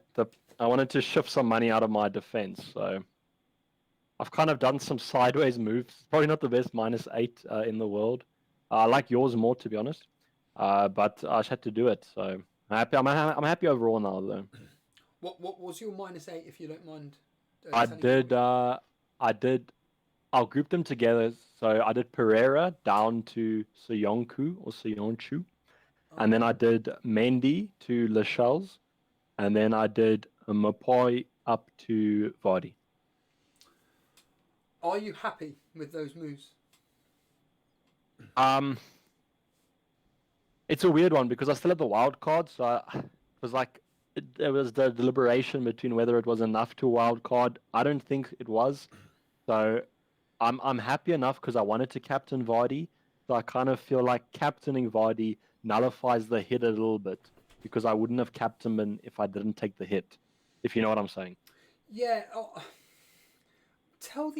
wanted to shift some money out of my defense. So I've kind of done some sideways moves. Probably not the best -8 in the world. I like yours more, to be honest, but I just had to do it. So I'm happy. I'm happy overall now, though. What was your -8, if you don't mind? I did. I'll group them together. So I did Pereira down to Soyonchu, and then I did Mendy to Lascelles, and then I did Mapoy up to Vardy. Are you happy with those moves? It's a weird one because I still had the wild card, so it was like there was the deliberation between whether it was enough to wild card. I don't think it was, so I'm happy enough because I wanted to captain Vardy. So I kind of feel like captaining Vardy nullifies the hit a little bit because I wouldn't have captained him if I didn't take the hit. If you know what I'm saying. Yeah. Tell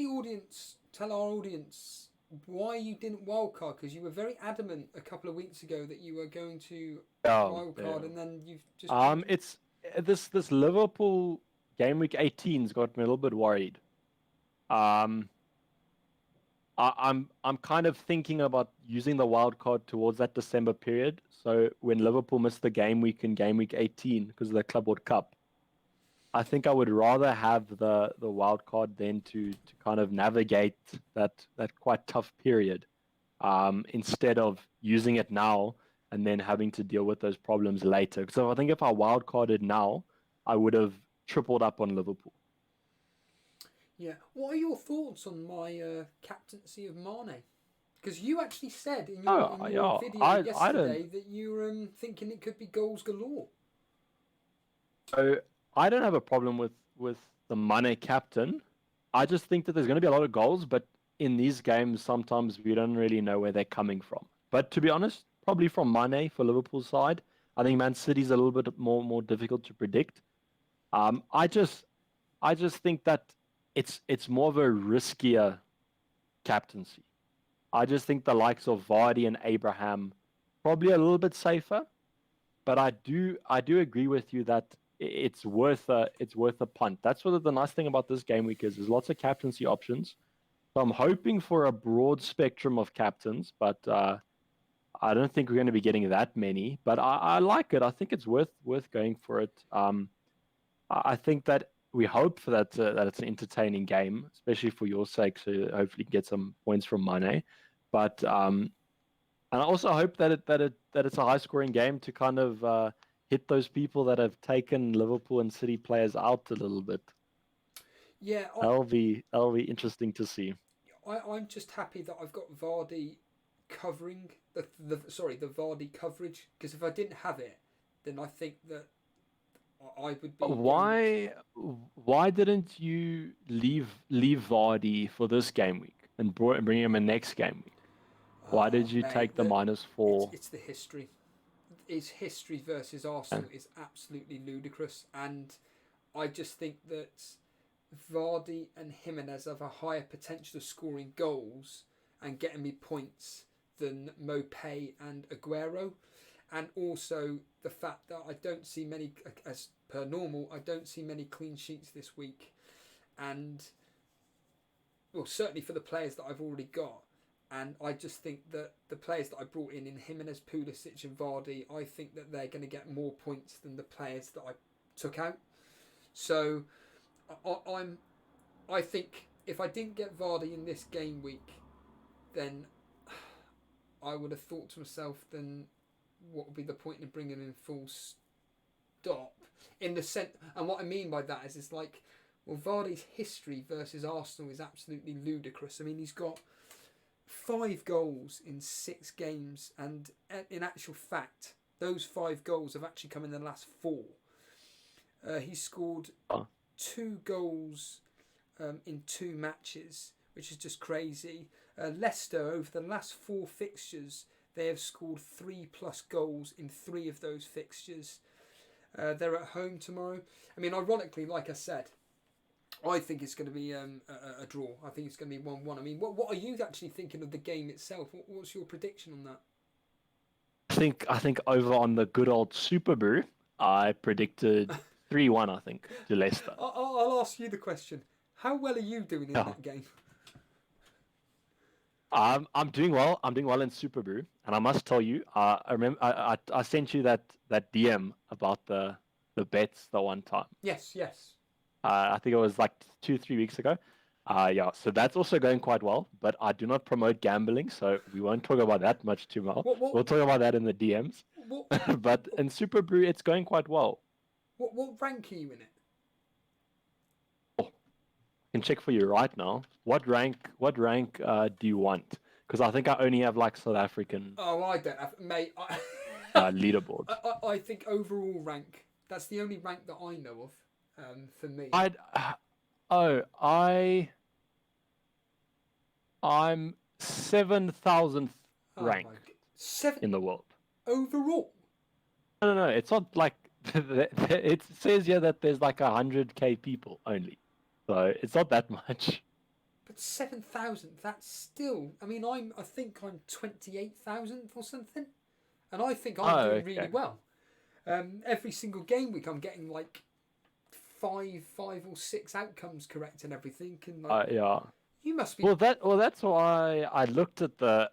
our audience why you didn't wildcard, because you were very adamant a couple of weeks ago that you were going to wildcard, and then you've just it's this Liverpool game week 18's got me a little bit worried. I'm kind of thinking about using the wild card towards that December period. So when Liverpool missed the game week in game week 18 because of the Club World Cup, I think I would rather have the wild card then to kind of navigate that quite tough period, instead of using it now and then having to deal with those problems later. So I think if I wild carded now, I would have tripled up on Liverpool. Yeah. What are your thoughts on my captaincy of Mane? Because you actually said in your video yesterday that you were thinking it could be goals galore. So I don't have a problem with the Mane captain. I just think that there's going to be a lot of goals, but in these games, sometimes we don't really know where they're coming from. But to be honest, probably from Mane for Liverpool's side. I think Man City's a little bit more difficult to predict. I just think that it's more of a riskier captaincy. I just think the likes of Vardy and Abraham probably a little bit safer, but I do agree with you that it's worth a punt. That's what the nice thing about this game week is. There's lots of captaincy options. So I'm hoping for a broad spectrum of captains, but I don't think we're going to be getting that many. But I like it. I think it's worth going for it. I think that we hope for that it's an entertaining game, especially for your sake. So hopefully get some points from Mane. But and I also hope that it's a high scoring game to kind of hit those people that have taken Liverpool and City players out a little bit. Yeah, that'll be interesting to see. I'm just happy that I've got Vardy covering the Vardy coverage, because if I didn't have it, then I think that I would be. Why didn't you leave Vardy for this game week and bring him in next game week? Why did you take the -4? It's the history. His history versus Arsenal is absolutely ludicrous, and I just think that Vardy and Jimenez have a higher potential of scoring goals and getting me points than Mopé and Aguero. And also the fact that I don't see many, as per normal, I don't see many clean sheets this week. And well, certainly for the players that I've already got. And I just think that the players that I brought in Jimenez, Pulisic and Vardy, I think that they're going to get more points than the players that I took out. So I think if I didn't get Vardy in this game week, then I would have thought to myself, then what would be the point in bringing in full stop? In the sense, and what I mean by that is it's like, well, Vardy's history versus Arsenal is absolutely ludicrous. I mean, he's got 5 goals in 6 games, and in actual fact, those 5 goals have actually come in the last 4. He scored 2 goals in 2 matches, which is just crazy. Leicester, over the last 4 fixtures, they have scored 3+ goals in 3 of those fixtures. They're at home tomorrow. I mean, ironically, like I said, I think it's going to be a draw. I think it's going to be 1-1. I mean, what are you actually thinking of the game itself? What's your prediction on that? I think over on the good old Super Brew, I predicted 3-1. I think to Leicester. I'll ask you the question. How well are you doing in that game? I'm doing well. I'm doing well in Super Brew, and I must tell you, I remember I sent you that DM about the bets the one time. Yes. I think it was like 2-3 weeks ago. Yeah, so that's also going quite well, but I do not promote gambling, so we won't talk about that much too much. We'll talk about that in the DMs. But in Super Brew, it's going quite well. What rank are you in it? Oh, I can check for you right now. What rank do you want? Because I think I only have like South African. Oh, I don't have, mate. Leaderboard. I think overall rank. That's the only rank that I know of. For me. I'm 7,000th ranked in the world. Overall? No. It's not like it says here that there's like 100k people only, so it's not that much. But 7,000. That's still. I mean, I think I'm 28,000th or something, and I think I'm doing really well. Every single game week, I'm getting like 5 or 6 outcomes correct and everything, and like, yeah. You must be. Well, that's why I looked at the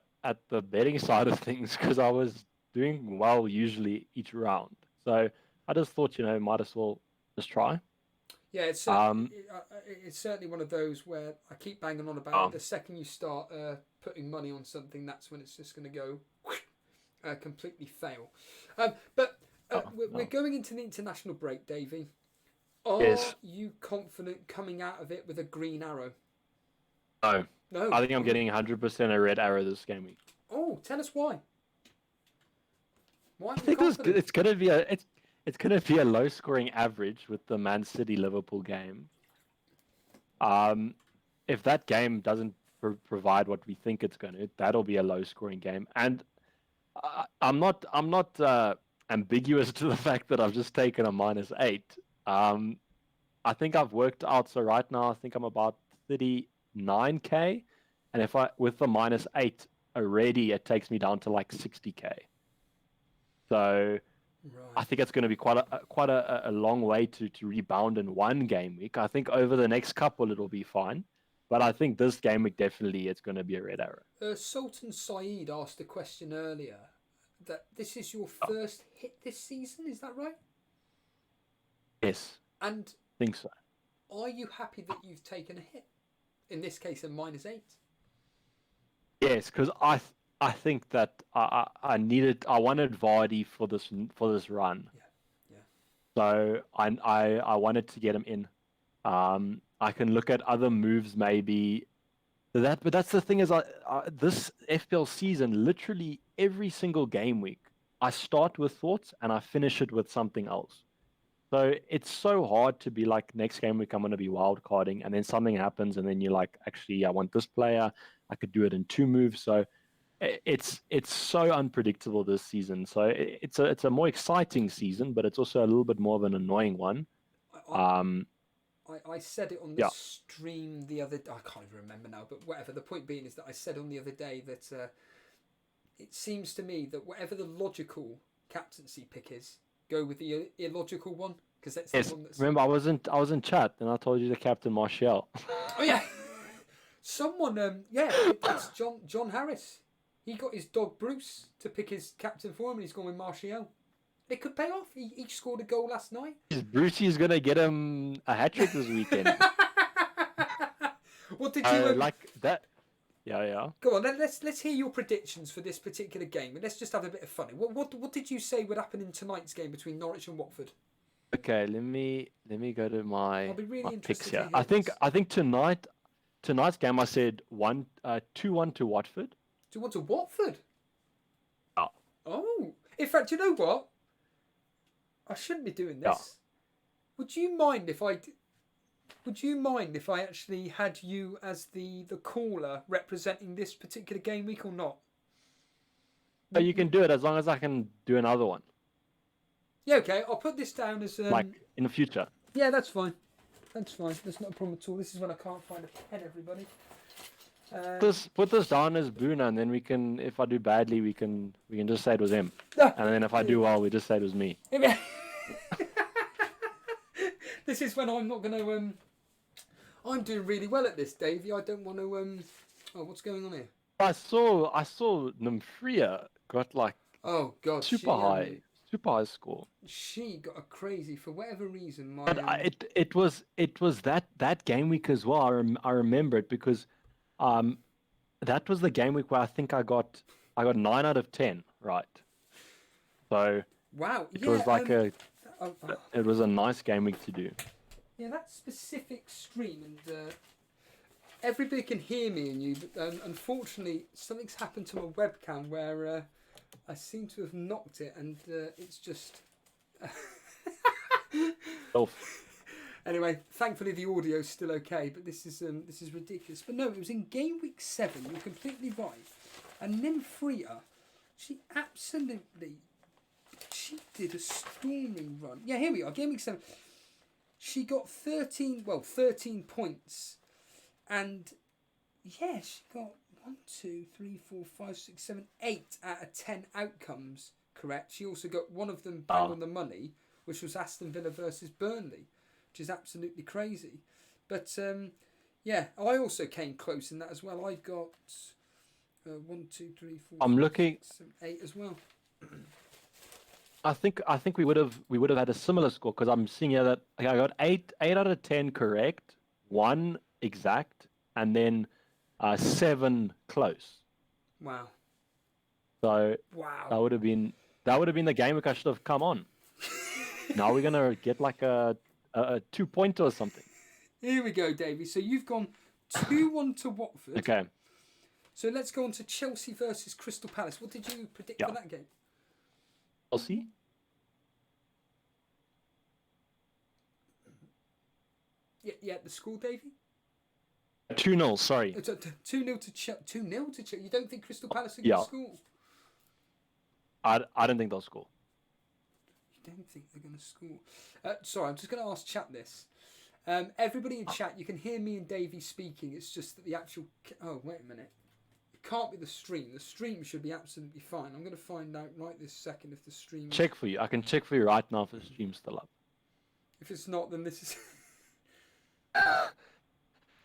betting side of things, because I was doing well usually each round. So I just thought, might as well just try. Yeah, it's certainly one of those where I keep banging on about it. The second you start putting money on something, that's when it's just going to go completely fail. But we're going into the international break, Davey. Are you confident coming out of it with a green arrow? No. I think I'm getting 100% a red arrow this game week. Oh, tell us why. Why? I think it's gonna be a low scoring average with the Man City Liverpool game. If that game doesn't provide what we think it's going to, that'll be a low scoring game. And I'm not ambiguous to the fact that I've just taken a -8. I think I've worked out, so right now I think I'm about 39k, and if I with the -8 already, it takes me down to like 60k. So I think it's going to be quite a long way to rebound in one game week. I think over the next couple it'll be fine, but I think this game week definitely it's going to be a red arrow. Sultan Saeed asked a question earlier that this is your first hit this season. Is that right? Yes. And I think so. Are you happy that you've taken a hit? In this case, a -8. Yes, because I think that I wanted Vardy for this run. Yeah. So I wanted to get him in. I can look at other moves maybe. But that's the thing is, this FPL season, literally every single game week, I start with thoughts and I finish it with something else. So it's so hard to be like, next game week I'm going to be wildcarding, and then something happens, and then you're like, actually, I want this player. I could do it in 2 moves. So it's so unpredictable this season. So it's a more exciting season, but it's also a little bit more of an annoying one. I said it on the stream the other day. I can't even remember now, but whatever. The point being is that I said on the other day that it seems to me that whatever the logical captaincy pick is, go with the illogical one, because that's the one that's... Remember, I was in chat and I told you to captain Martial. Oh yeah. Someone, it's John Harris. He got his dog Bruce to pick his captain for him, and he's gone with Martial. It could pay off. He each scored a goal last night. Brucey's gonna get him a hat trick this weekend. What did you like that? Yeah. Go on, let's hear your predictions for this particular game, and let's just have a bit of fun. What did you say would happen in tonight's game between Norwich and Watford? Okay, let me go to my picks here. I think tonight's game I said 2-1 to Watford. 2-1 to Watford. Oh. Oh, in fact, you know what? I shouldn't be doing this. Yeah. Would you mind if I actually had you as the caller representing this particular game week or not? So you can do it as long as I can do another one. Yeah, okay. I'll put this down as like in the future. Yeah, that's fine. That's fine. That's not a problem at all. This is when I can't find a pen, everybody. Put this down as Bruno, and then we can, if I do badly, we can just say it was him. No. And then if I do well, we just say it was me. This is when I'm not going to. I'm doing really well at this, Davey. I don't want to. Oh, what's going on here? I saw Nymphrya got like. Oh God. Super high score. She got a crazy, for whatever reason. But it was that game week as well. I remember it because that was the game week where I think I got 9 out of 10 right. So wow, it was like it was a nice game week to do. Yeah, that specific stream, and everybody can hear me and you, but unfortunately something's happened to my webcam where I seem to have knocked it, and it's just. Anyway, thankfully the audio's still okay, but this is ridiculous. But no, it was in game week 7. You're completely right. And Nymphrya, she did a storming run. Yeah, here we are, game week 7. She got 13 points, and yeah, she got 1, 2, 3, 4, 5, 6, 7, 8 out of 10 outcomes correct. She also got one of them bang on the money, which was Aston Villa versus Burnley, which is absolutely crazy. But yeah, I also came close in that as well. I got 1, 2, 3, 4. I'm 5, looking 6, 7, 8 as well. I think we would have had a similar score because I'm seeing here that I got 8 out of 10 correct, 1 exact, and then 7 close. Wow. So that would have been the game week I should have come on. Now we're gonna get like a 2-pointer or something. Here we go, Davey. So you've gone 2-1 to Watford. Okay. So let's go on to Chelsea versus Crystal Palace. What did you predict for that game? Chelsea. Yeah, the score, Davey? 2-0, sorry. 2-0 to Chelsea. 2-0 to Chelsea. You don't think Crystal Palace are going to score? I don't think they'll score. You don't think they're going to score? Sorry, I'm just going to ask chat this. Everybody in chat, you can hear me and Davey speaking. It's just that the actual... Oh, wait a minute. It can't be the stream. The stream should be absolutely fine. I'm going to find out right this second if the stream... Check for you. I can check for you right now if the stream's still up. If it's not, then this is...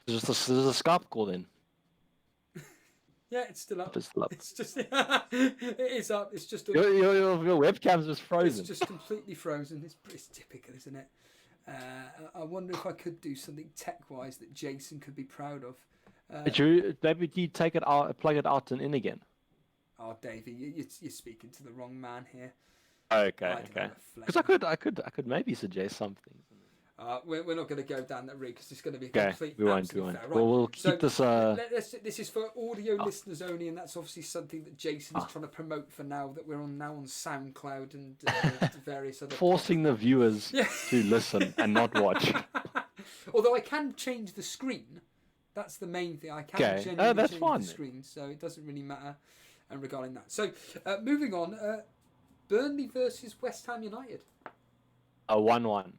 There's a Skype call then. Yeah, it's still up. It's still up. It's just... it is up. It's just... Your webcam's just frozen. It's just completely frozen. It's typical, isn't it? I wonder if I could do something tech-wise that Jason could be proud of. Maybe you take it out, plug it out and in again. Oh, Davey, you're speaking to the wrong man here. Okay. Because I could maybe suggest something. We're not going to go down that route because it's going to be a complete. We won't. Right. Well, we'll keep this. This is for audio listeners only, and that's obviously something that Jason's trying to promote for now. That we're on SoundCloud and various other. Forcing the viewers to listen and not watch. Although I can change the screen. That's the main thing. I can genuinely change the screen, so it doesn't really matter regarding that. So, moving on, Burnley versus West Ham United. 1-1.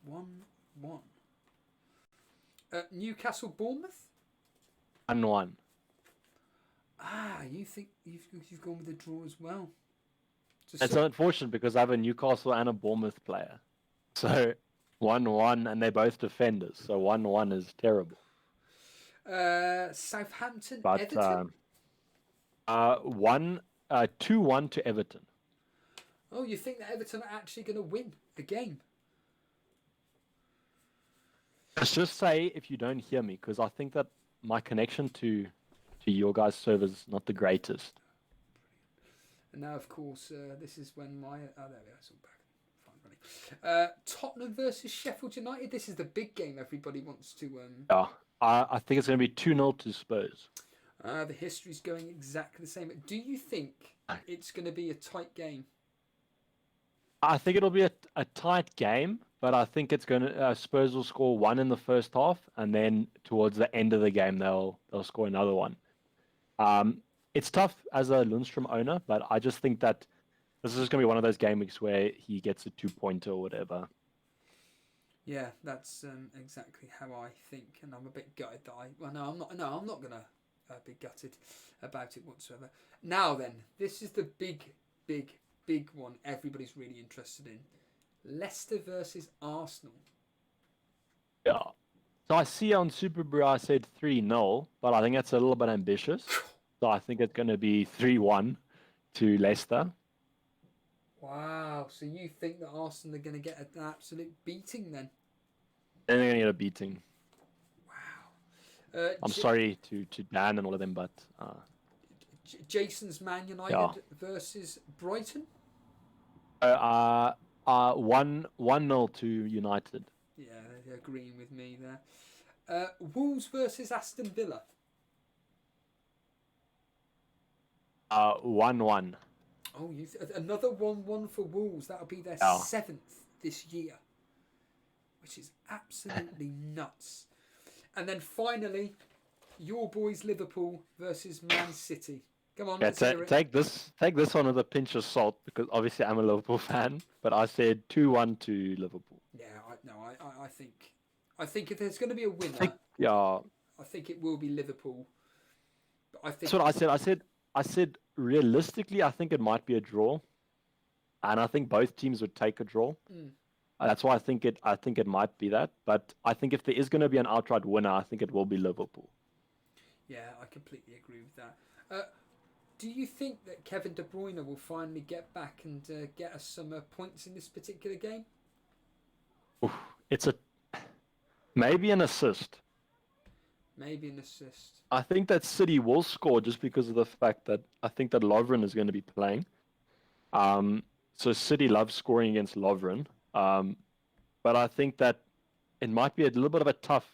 1-1. Newcastle Bournemouth. 1-1. You think you've gone with a draw as well? It's unfortunate because I have a Newcastle and a Bournemouth player, so 1-1, and they're both defenders. So 1-1 is terrible. Southampton, But Everton. 2-1 to Everton. Oh, you think that Everton are actually going to win the game? Let's just say if you don't hear me, because I think that my connection to your guys' server is not the greatest. And now, of course, this is when my... Oh, there we are. It's all back. Finally. Tottenham versus Sheffield United. This is the big game everybody wants to... Yeah, I think it's going to be 2-0 to Spurs. The history's going exactly the same. Do you think it's going to be a tight game? I think it'll be a tight game, but I think it's going to Spurs will score one in the first half, and then towards the end of the game they'll score another one. It's tough as a Lundstrom owner, but I just think that this is just going to be one of those game weeks where he gets a 2-pointer or whatever. Yeah, that's exactly how I think, and I'm a bit gutted that I'm not going to be gutted about it whatsoever. Now then, this is the big one everybody's really interested in. Leicester versus Arsenal. Yeah. So I see on Super Brew I said 3-0, but I think that's a little bit ambitious. So I think it's going to be 3-1 to Leicester. Wow. So you think that Arsenal are going to get an absolute beating then? And they're going to get a beating. Wow. I'm sorry to Dan and all of them, but... Jason's Man United versus Brighton? 1-0 to United. Yeah, they're agreeing with me there. Wolves versus Aston Villa? 1-1. Oh, another 1-1 for Wolves. That'll be their 7th this year, which is absolutely nuts. And then finally, your boys Liverpool versus Man City. Come on, let's hear it. Take this one with a pinch of salt, because obviously I'm a Liverpool fan, but I said 2-1 to Liverpool. Yeah, I think if there's going to be a winner, I think it will be Liverpool. But I think that's what I said realistically, I think it might be a draw, and I think both teams would take a draw. That's why I think it might be that. But I think if there is going to be an outright winner, I think it will be Liverpool. Yeah, I completely agree with that. Do you think that Kevin De Bruyne will finally get back and get us some points in this particular game? It's maybe an assist. Maybe an assist. I think that City will score just because of the fact that I think that Lovren is going to be playing. So City loves scoring against Lovren. But I think that it might be a little bit of a tough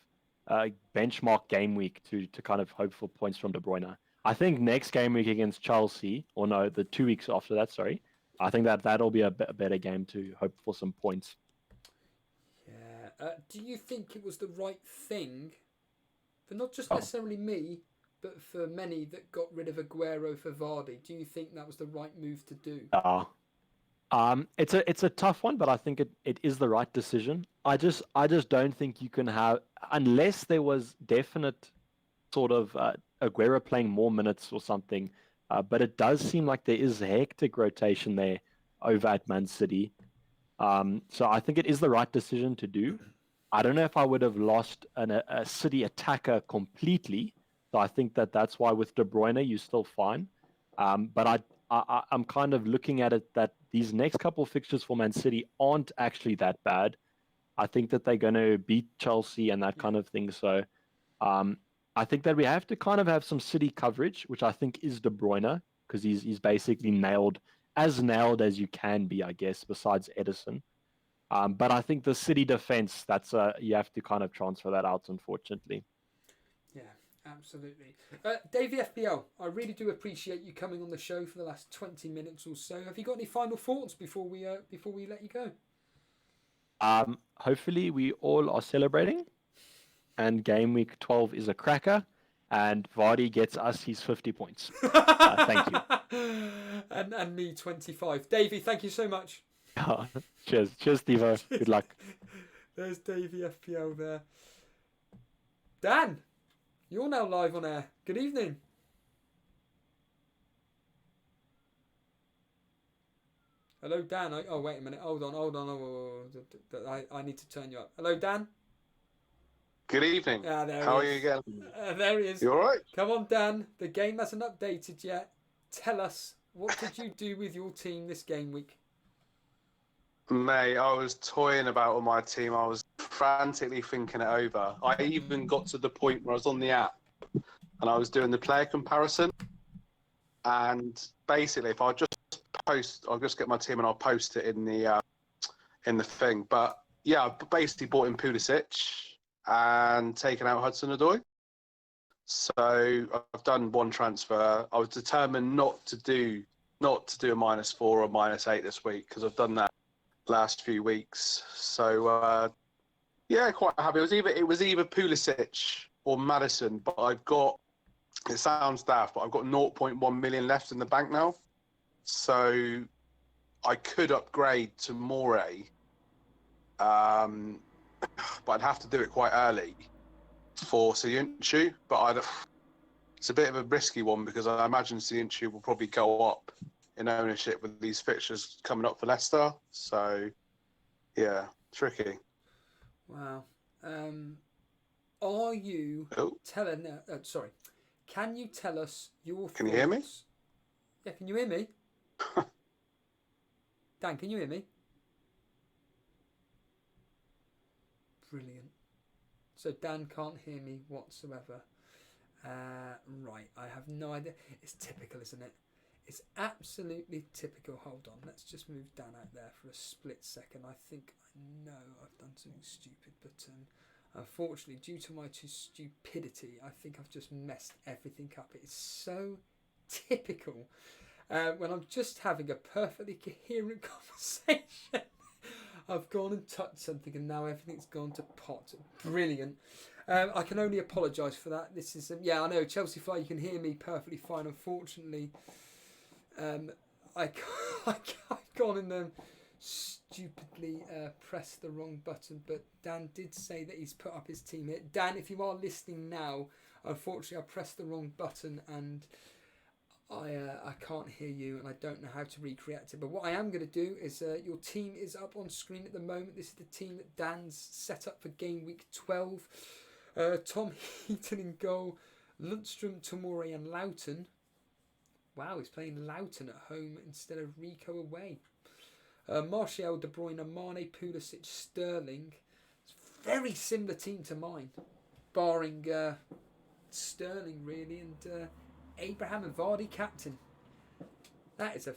benchmark game week to kind of hope for points from De Bruyne. I think next game week against Chelsea, or no, the 2 weeks after that, sorry, I think that'll be a better game to hope for some points. Yeah. Do you think it was the right thing, for not just necessarily me, but for many that got rid of Aguero for Vardy? Do you think that was the right move to do? It's a tough one, but I think it is the right decision. I just don't think you can have, unless there was definite sort of Aguero playing more minutes or something. But it does seem like there is a hectic rotation there over at Man City. So I think it is the right decision to do. I don't know if I would have lost a City attacker completely. So I think that's why with De Bruyne you're still fine. But I'm kind of looking at it that these next couple of fixtures for Man City aren't actually that bad. I think that they're going to beat Chelsea and that kind of thing. So I think that we have to kind of have some City coverage, which I think is De Bruyne, because he's basically nailed as you can be, I guess, besides Edison. But I think the City defense, you have to kind of transfer that out, unfortunately. Yeah, absolutely. Davey FPL, I really do appreciate you coming on the show for the last 20 minutes or so. Have you got any final thoughts before we let you go? Hopefully we all are celebrating, and Gameweek 12 is a cracker, and Vardy gets us his 50 points. Thank you. And me 25. Davey, thank you so much. Cheers, Stevo. Good luck. There's Davey FPL there. Dan, you're now live on air. Good evening. Hello, Dan. Oh, wait a minute. Hold on. I need to turn you up. Hello, Dan. Good evening. How are you again? There he is. You all right? Come on, Dan. The game hasn't updated yet. Tell us, what did you do with your team this game week? Mate, I was toying about on my team. I was frantically thinking it over. I even got to the point where I was on the app and I was doing the player comparison. And basically, if I just post, I'll just get my team and I'll post it in the thing. But yeah, I basically bought in Pulisic and taken out Hudson-Odoi. So I've done one transfer. I was determined not to do a -4 or -8 this week because I've done that last few weeks. So yeah, quite happy. It was either Pulisic or Maddison, but I've got. It sounds daft, but I've got 0.1 million left in the bank now, so I could upgrade to Moray, but I'd have to do it quite early for Siyuncu. But it's a bit of a risky one because I imagine Siyuncu will probably go up in ownership with these fixtures coming up for Leicester. So yeah, tricky. Wow. Are you telling? Sorry. Can you tell us your thoughts? Can you hear me? Yeah, can you hear me? Dan, can you hear me? Brilliant. So Dan can't hear me whatsoever. Right, I have no idea. It's typical, isn't it? It's absolutely typical. Hold on, let's just move Dan out there for a split second. I think I know I've done something stupid, but unfortunately, due to my stupidity, I think I've just messed everything up. It's so typical when I'm just having a perfectly coherent conversation. I've gone and touched something and now everything's gone to pot. Brilliant. I can only apologise for that. This is, yeah, I know, Chelsea Fly, you can hear me perfectly fine. Unfortunately, I've gone and stupidly pressed the wrong button, but Dan did say that he's put up his team here. Dan, if you are listening now, unfortunately I pressed the wrong button and I can't hear you and I don't know how to recreate it. But what I am going to do is your team is up on screen at the moment. This is the team that Dan's set up for game week 12. Tom Heaton in goal, Lundstrom, Tomori and Loughton. Wow, he's playing Loughton at home instead of Rico away. Martial, De Bruyne, Mane, Pulisic, Sterling. It's a very similar team to mine, barring Sterling really, and Abraham and Vardy captain. That is a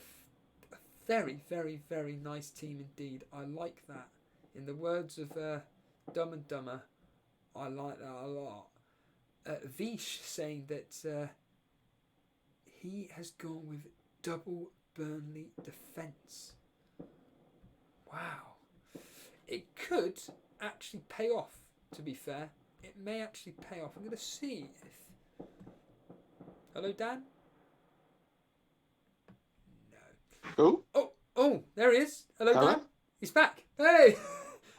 very, very, very nice team indeed. I like that. In the words of Dumb and Dumber, I like that a lot. Vish saying that he has gone with double Burnley defence. Wow. It could actually pay off, to be fair. It may actually pay off. I'm going to see if... Hello, Dan? No. Oh, there he is. Hello, Dan. He's back. Hey!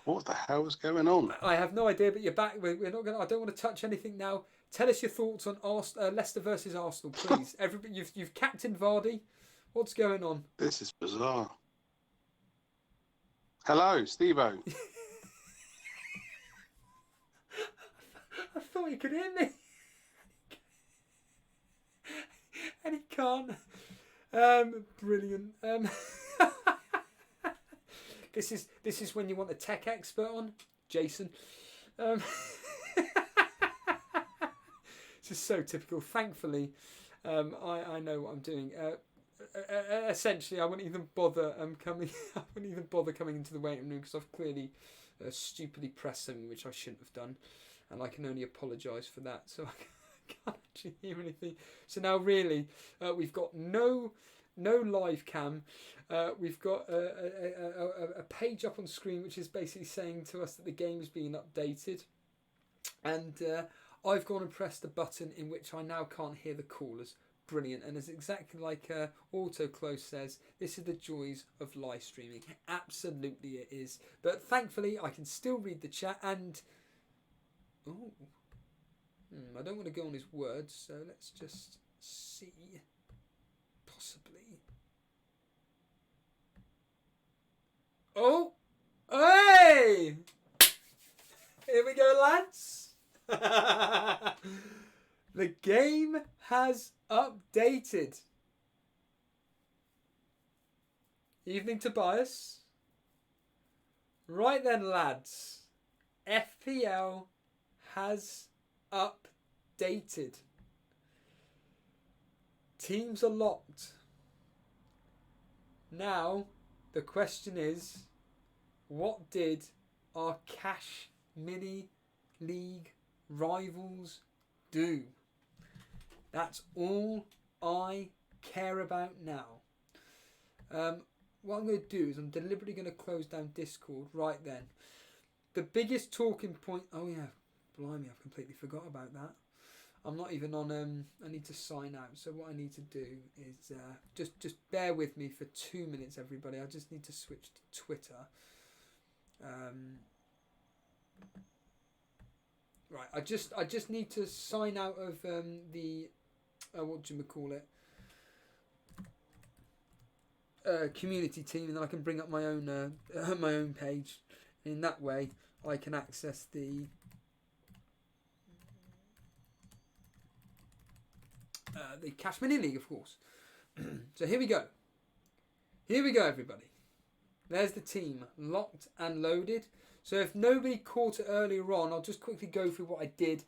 What the hell is going on? I have no idea, but you're back. We're not going. I don't want to touch anything now. Tell us your thoughts on Leicester versus Arsenal, please. Everybody, you've captained Vardy. What's going on? This is bizarre. Hello, Steve-O. I thought he could hear me. And he can't. Brilliant. This is when you want a tech expert on, Jason. This is so typical. Thankfully, I know what I'm doing. Essentially, I wouldn't even bother coming. I wouldn't even bother coming into the waiting room because I've clearly stupidly pressed something which I shouldn't have done, and I can only apologise for that. So I can't actually hear anything. So now, really, we've got no live cam. We've got a page up on screen which is basically saying to us that the game is being updated, and I've gone and pressed the button in which I now can't hear the callers. Brilliant. And it's exactly like Auto Close says, this is the joys of live streaming. Absolutely it is. But thankfully I can still read the chat and I don't want to go on his words, so let's just see. Possibly. Oh! Hey! Here we go, lads. The game has updated. Evening, Tobias. Right then, lads. FPL has updated. Teams are locked. Now, the question is, what did our cash mini league rivals do? That's all I care about now. What I'm going to do is I'm deliberately going to close down Discord right then. The biggest talking point... Oh yeah, blimey, I've completely forgot about that. I'm not even on... I need to sign out. So what I need to do is... just bear with me for 2 minutes, everybody. I just need to switch to Twitter. Right, I just need to sign out of the... what do you call it? Community team, and then I can bring up my own page. In that way, I can access the Cash Mini League, of course. So here we go. Here we go, everybody. There's the team, locked and loaded. So if nobody caught it earlier on, I'll just quickly go through what I did.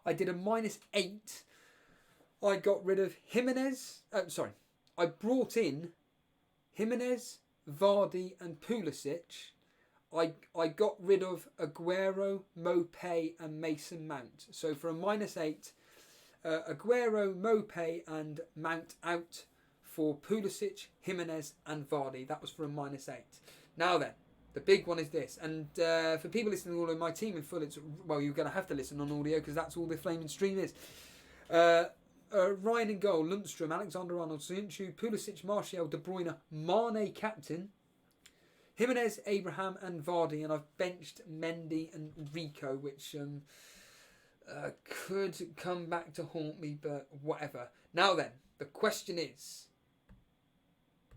I did a -8. I got rid of Jimenez. I brought in Jimenez, Vardy and Pulisic. I got rid of Aguero, Mopé and Mason Mount. So for a -8, Aguero, Mopé and Mount out for Pulisic, Jimenez and Vardy. That was for a -8. Now then, the big one is this. And for people listening all in my team in full, well, you're going to have to listen on audio because that's all the flaming stream is. Ryan in goal, Lundstrom, Alexander-Arnold, Soyuncu, Pulisic, Martial, De Bruyne, Mane captain, Jimenez, Abraham and Vardy, and I've benched Mendy and Rico, which could come back to haunt me, but whatever. Now then, the question is,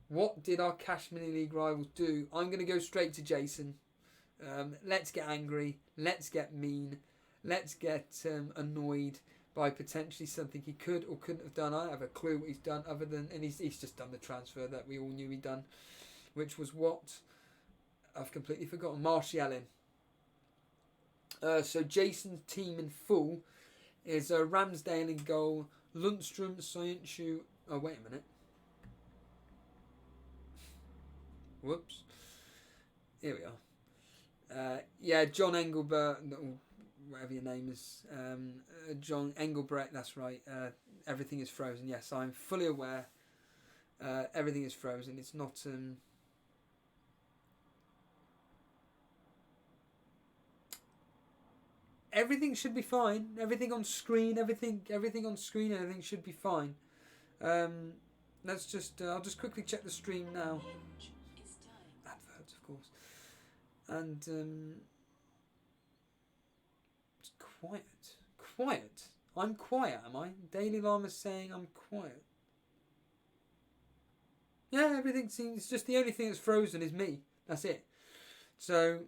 what did our Cash Mini League rivals do? I'm going to go straight to Jason. Let's get angry, let's get mean, let's get annoyed by potentially something he could or couldn't have done. I don't have a clue what he's done other than... And he's just done the transfer that we all knew he'd done. Which was what? I've completely forgotten. Martial in. So Jason's team in full is Ramsdale in goal. Lundstrom, Soyuncu... Oh, wait a minute. Whoops. Here we are. Yeah, John Engelbert... whatever your name is, John Engelbrecht, that's right. Everything is frozen. Yes, I'm fully aware. Everything is frozen. It's not... Everything should be fine. Everything on screen, everything on screen, everything should be fine. Let's just... I'll just quickly check the stream now. Adverts, of course. And... Quiet. I'm quiet, am I? Daily Llama's saying I'm quiet. Yeah, everything seems... It's just the only thing that's frozen is me. That's it. So...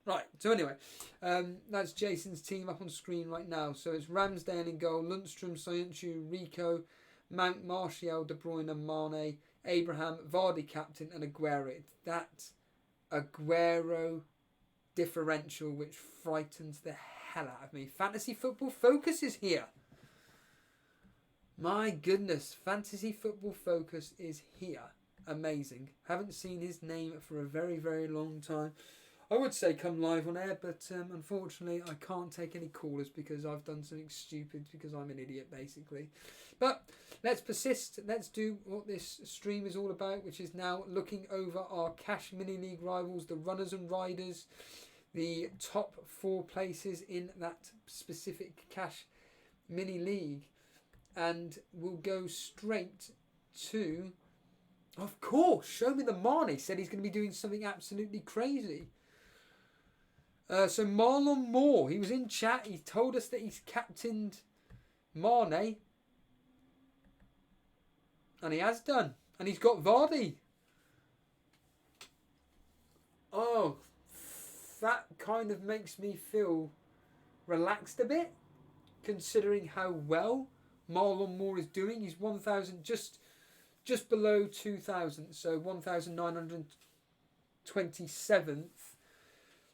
Right, so anyway. That's Jason's team up on screen right now. So it's Ramsdale in goal, Lundstrom, Soyuncu, Rico, Mount, Martial, De Bruyne, Mane, Abraham, Vardy captain and Aguero. It's that Aguero differential which frightens the hell out of me. Fantasy Football Focus is here. My goodness, Fantasy Football Focus is here. Amazing. Haven't seen his name for a very, very long time. I would say come live on air, but unfortunately I can't take any callers because I've done something stupid because I'm an idiot basically. But let's persist. Let's do what this stream is all about, which is now looking over our Cash Mini League rivals, the runners and riders, the top 4 places in that specific Cash Mini League. And we'll go straight to... Of course, Show Me the Mane said he's going to be doing something absolutely crazy. So Marlon Moore, he was in chat. He told us that he's captained Mane. And he has done. And he's got Vardy. Oh, that kind of makes me feel relaxed a bit, considering how well Marlon Moore is doing. He's 1,000, just below 2,000, so 1,927th.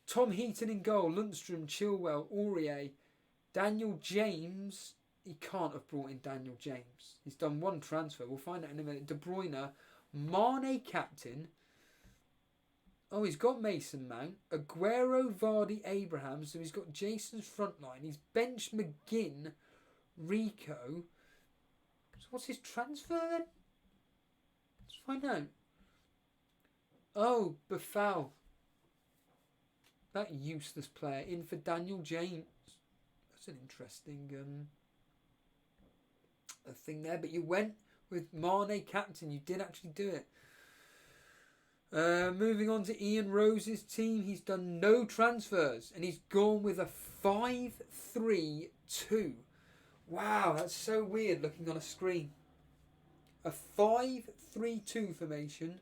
Tom Heaton in goal, Lundstrom, Chilwell, Aurier, Daniel James. He can't have brought in Daniel James. He's done one transfer. We'll find out in a minute. De Bruyne, Mane captain. Oh, he's got Mason Mount, Aguero, Vardy, Abraham. So he's got Jason's front line. He's benched McGinn, Rico. So what's his transfer then? Let's find out. Oh, Bafal. That useless player in for Daniel James. That's an interesting thing there. But you went with Mane captain. You did actually do it. Moving on to Ian Rose's team. He's done no transfers. And he's gone with a 5-3-2. Wow, that's so weird looking on a screen. A 5-3-2 formation.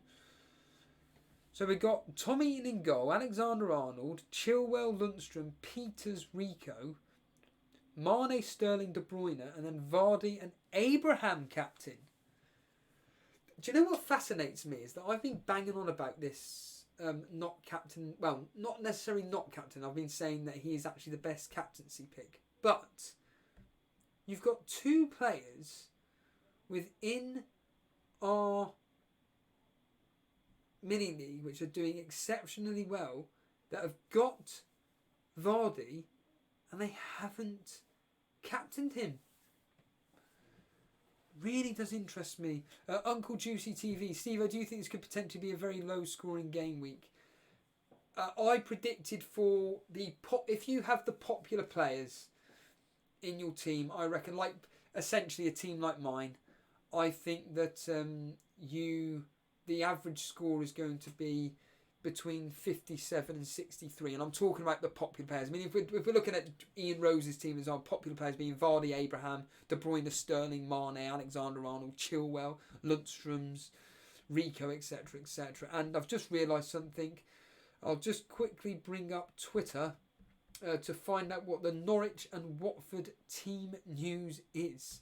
So we've got Tom Eaton in goal, Alexander-Arnold, Chilwell, Lundstrom, Peters, Rico, Mane, Sterling, De Bruyne, and then Vardy and Abraham captain. Do you know what fascinates me is that I've been banging on about this not captain, well, not necessarily not captain. I've been saying that he is actually the best captaincy pick. But you've got two players within our mini league which are doing exceptionally well that have got Vardy and they haven't captained him. Really does interest me. Uncle Juicy TV, Steve, do you think this could potentially be a very low scoring game week? I predicted for the if you have the popular players in your team, I reckon, like essentially a team like mine, I think that the average score is going to be between 57 and 63. And I'm talking about the popular players. I mean, if we're looking at Ian Rose's team as our popular players being Vardy, Abraham, De Bruyne, Sterling, Mane, Alexander-Arnold, Chilwell, Lundstrom's, Rico, etc., etc. And I've just realised something. I'll just quickly bring up Twitter to find out what the Norwich and Watford team news is.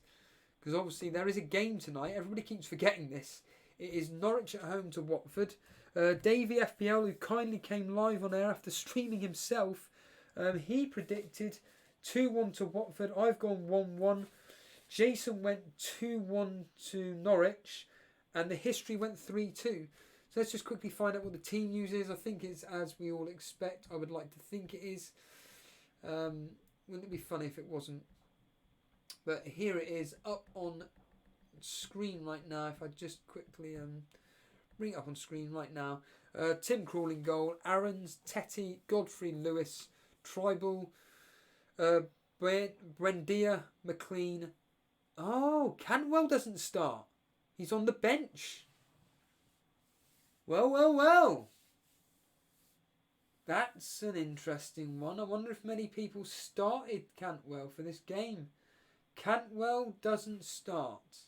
Because obviously there is a game tonight. Everybody keeps forgetting this. It is Norwich at home to Watford. Davey FPL, who kindly came live on air after streaming himself, he predicted 2-1 to Watford. I've gone 1-1. Jason went 2-1 to Norwich. And the history went 3-2. So let's just quickly find out what the team news is. I think it's as we all expect. I would like to think it is. Wouldn't it be funny if it wasn't? But here it is up on screen right now. If I just quickly bring it up on screen right now. Tim Krul in goal, Aarons, Tetty, Godfrey, Lewis, Tribal, Brendia, McLean. Oh, Cantwell doesn't start. He's on the bench. Well. That's an interesting one. I wonder if many people started Cantwell for this game. Cantwell doesn't start.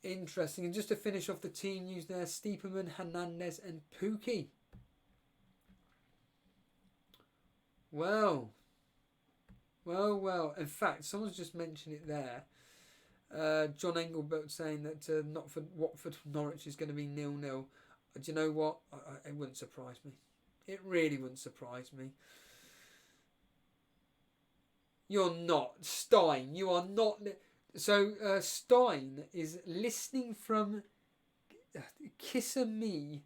Interesting. And just to finish off the team news there, Stiepermann, Hernandez and Pookie. Well. In fact, someone's just mentioned it there. John Engelbert saying that Watford Norwich is going to be 0-0. Do you know what? It wouldn't surprise me. It really wouldn't surprise me. You're not. Stein, you are not. So Stein is listening from Kissimmee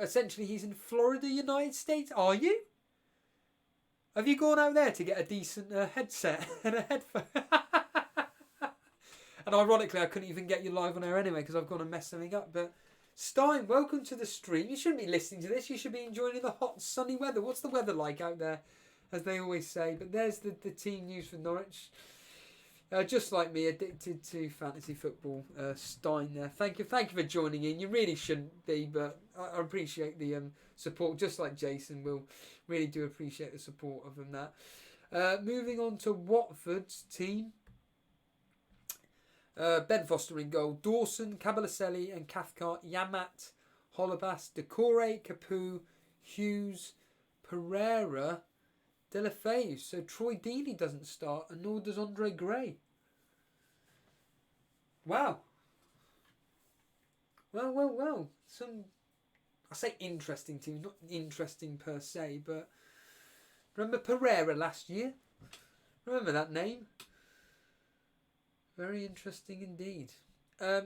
essentially he's in Florida, United States. Are you? Have you gone out there to get a decent headset and a headphone? And ironically, I couldn't even get you live on air anyway because I've gone and messed something up. But Stein, welcome to the stream. You shouldn't be listening to this. You should be enjoying the hot, sunny weather. What's the weather like out there, as they always say? But there's the team news for Norwich. Just like me, addicted to fantasy football. Stein there. Thank you for joining in. You really shouldn't be, but I appreciate the support. Just like Jason, will really do appreciate the support of them. That. Moving on to Watford's team. Ben Foster in goal, Dawson, Cabalaselli and Cathcart, Yamat, Holobas, Decore, Capu, Hughes, Pereira, Delafeu. So Troy Deeney doesn't start, and nor does Andre Gray. Wow. Well. Some, I say interesting teams, not interesting per se, but remember Pereira last year? Remember that name? Very interesting indeed.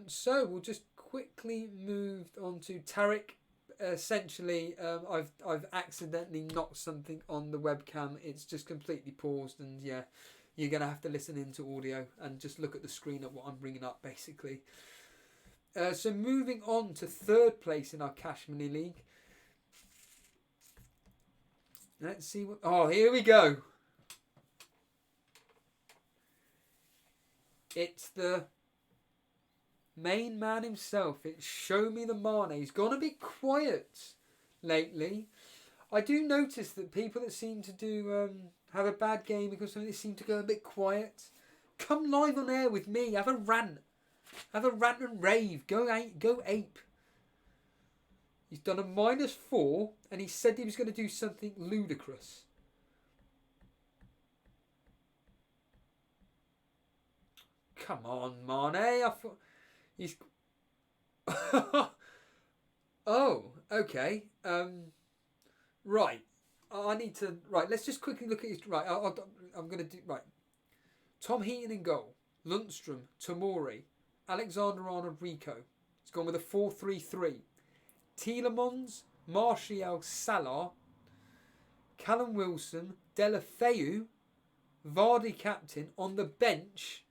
So we'll just quickly move on to Tarek. Essentially, I've accidentally knocked something on the webcam. It's just completely paused, and yeah, you're gonna have to listen into audio and just look at the screen at what I'm bringing up, basically. So moving on to third place in our Cash Money League. Let's see what. Oh, here we go. It's the main man himself. It's Show Me the Mane. He's gone a bit quiet lately. I do notice that people that seem to do have a bad game because they seem to go a bit quiet. Come live on air with me. Have a rant. Have a rant and rave. Go ape. He's done a -4 and he said he was going to do something ludicrous. Come on, Mane. I thought he's. Oh, okay. Right. I need to. Right. Let's just quickly look at his. Right. I'm going to do. Right. Tom Heaton in goal. Lundstrom, Tomori, Alexander-Arnold, Rico. He's gone with a 4-3-3. Tielemans, Martial, Salah, Callum Wilson, Delafeu, Vardy captain. On the bench,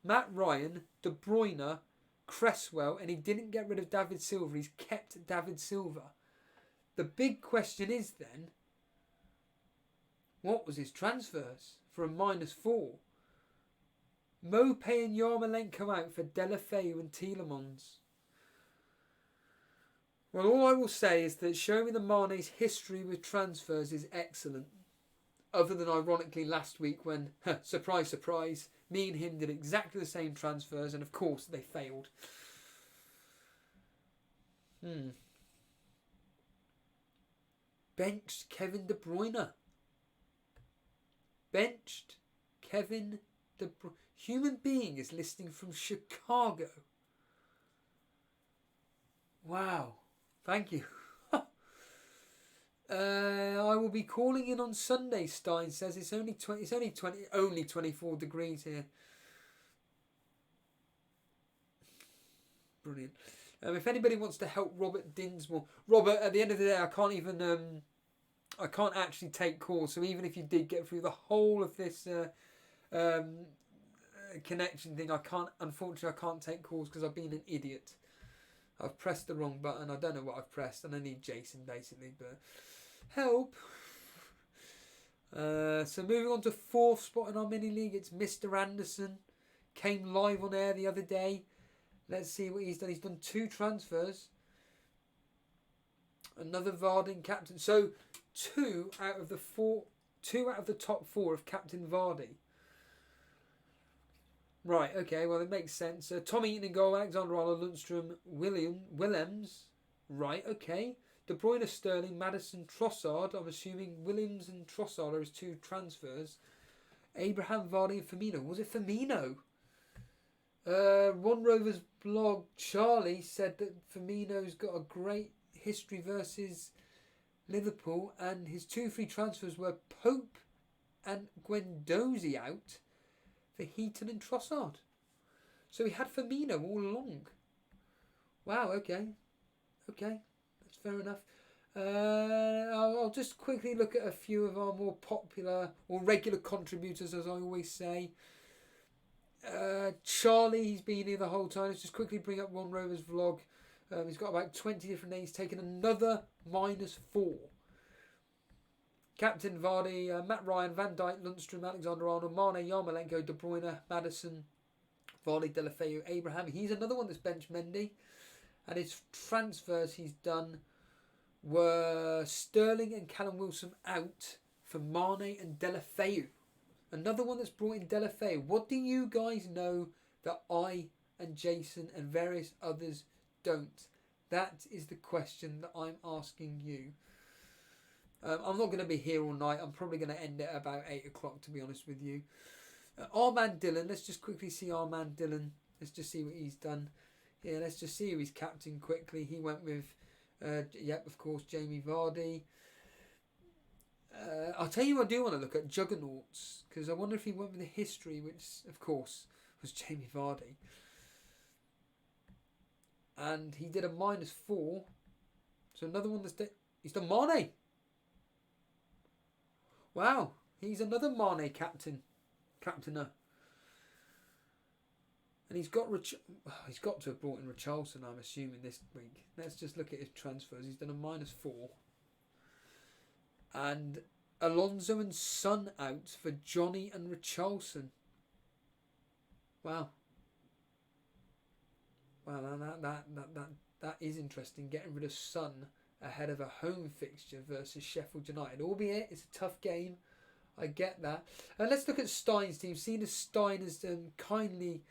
Matt Ryan, De Bruyne, Cresswell, and he didn't get rid of David Silva. He's kept David Silva. The big question is then, what was his transfers for a -4? Mopé and Yarmolenko out for Delafeu and Tielemans. Well, all I will say is that Show Me the Mane's history with transfers is excellent. Other than ironically last week when, surprise, surprise, me and him did exactly the same transfers and of course they failed. Benched Kevin De Bruyne. Benched Kevin De Bruyne. Human being is listing from Chicago. Wow. Thank you. I will be calling in on Sunday, Stein says. It's only 24 degrees here. Brilliant. If anybody wants to help Robert Dinsmore, Robert, at the end of the day, I can't actually take calls. So even if you did get through the whole of this connection thing, unfortunately I can't take calls because I've been an idiot. I've pressed the wrong button. I don't know what I've pressed, and I need Jason basically, but help. So moving on to fourth spot in our mini league, it's Mr. Anderson. Came live on air the other day. Let's see what he's done. He's done 2 transfers. Another Vardy captain. So 2 out of the top 4 of Captain Vardy. Right, okay, well it makes sense. Tom Eaton in goal, Alexander-Arnold, Lundstrom, Williams. Right, okay. De Bruyne, Sterling, Maddison, Trossard. I'm assuming Williams and Trossard are his 2 transfers. Abraham, Vardy and Firmino. Was it Firmino? Ron Rover's blog, Charlie, said that Firmino's got a great history versus Liverpool and his 2 free transfers were Pope and Guendouzi out for Heaton and Trossard. So he had Firmino all along. Wow, okay. That's fair enough. I'll just quickly look at a few of our more popular or regular contributors, as I always say. Charlie, he's been here the whole time. Let's just quickly bring up Ron Rover's vlog. He's got about 20 different names. Taken another -4. Captain Vardy, Matt Ryan, Van Dijk, Lundstrom, Alexander-Arnold, Mane, Yarmolenko, De Bruyne, Maddison, Vardy, Delafeu, Abraham. He's another one that's benched Mendy. And his transfers he's done were Sterling and Callum Wilson out for Mane and Delafeu. Another one that's brought in Delafeu. What do you guys know that I and Jason and various others don't? That is the question that I'm asking you. I'm not going to be here all night. I'm probably going to end it about 8 o'clock, to be honest with you. Our man Dylan, let's just quickly see our man Dylan. Let's just see what he's done. Yeah, let's just see who he's captain quickly. He went with, of course, Jamie Vardy. I'll tell you, I do want to look at Juggernauts, because I wonder if he went with the history, which, of course, was Jamie Vardy. And he did a -4. So another one that's... He's done Mane. Wow. He's another Mane captainer. And he's got to have brought in Richarlison, I'm assuming, this week. Let's just look at his transfers. He's done a -4. And Alonso and Son out for Johnny and Richarlison. Wow. Wow, that is interesting. Getting rid of Son ahead of a home fixture versus Sheffield United. Albeit it's a tough game. I get that. Let's look at Stein's team. Seeing as Stein has kindly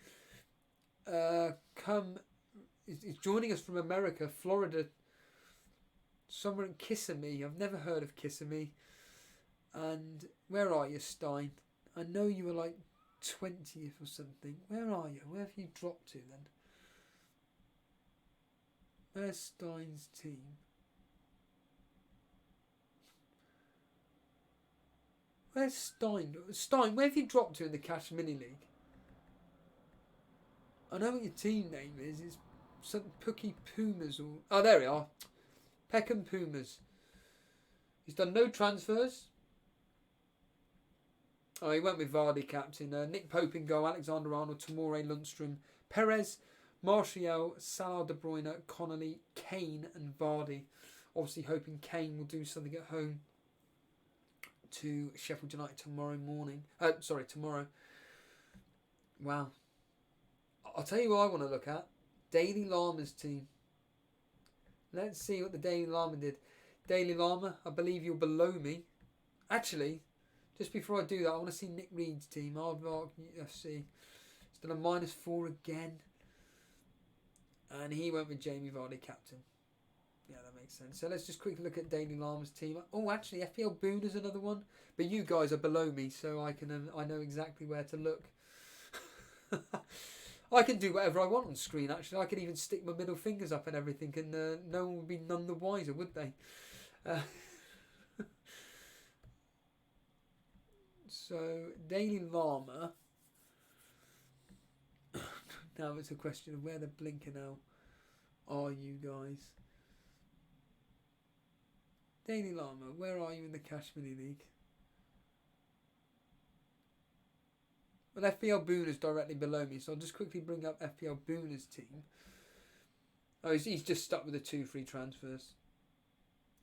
he's joining us from America, Florida, somewhere in Kissimmee. I've never heard of Kissimmee. And where are you, Stein? I know you were like 20th or something. Where are you? Where have you dropped to then? Where's Stein's team? Where's Stein? Stein, where have you dropped to in the Cash Mini League? I know what your team name is. It's some Pookie Pumas or... Oh, there we are. Peckham Pumas. He's done no transfers. Oh, he went with Vardy captain. Nick Pope in goal. Alexander Arnold, Tamore Lundstrom, Perez, Martial, Salah, De Bruyne, Connolly, Kane and Vardy. Obviously hoping Kane will do something at home to Sheffield United tomorrow. Wow. I'll tell you what I want to look at. Daily Lama's team. Let's see what the Daily Lama did. Daily Lama, I believe you're below me. Actually, just before I do that, I want to see Nick Reed's team. Aardvark FC. He's done a -4 again. And he went with Jamie Vardy captain. Yeah, that makes sense. So let's just quickly look at Daily Lama's team. Oh, actually, FPL Boone is another one. But you guys are below me, so I know exactly where to look. I can do whatever I want on screen, actually. I could even stick my middle fingers up and everything, and no one would be none the wiser, would they? So, Daily Llama. Now it's a question of where the blinker now are you guys. Daily Llama, where are you in the Cash Mini League? Well, FPL Boone is directly below me, so I'll just quickly bring up FPL Booner's team. Oh, he's just stuck with the 2 free transfers.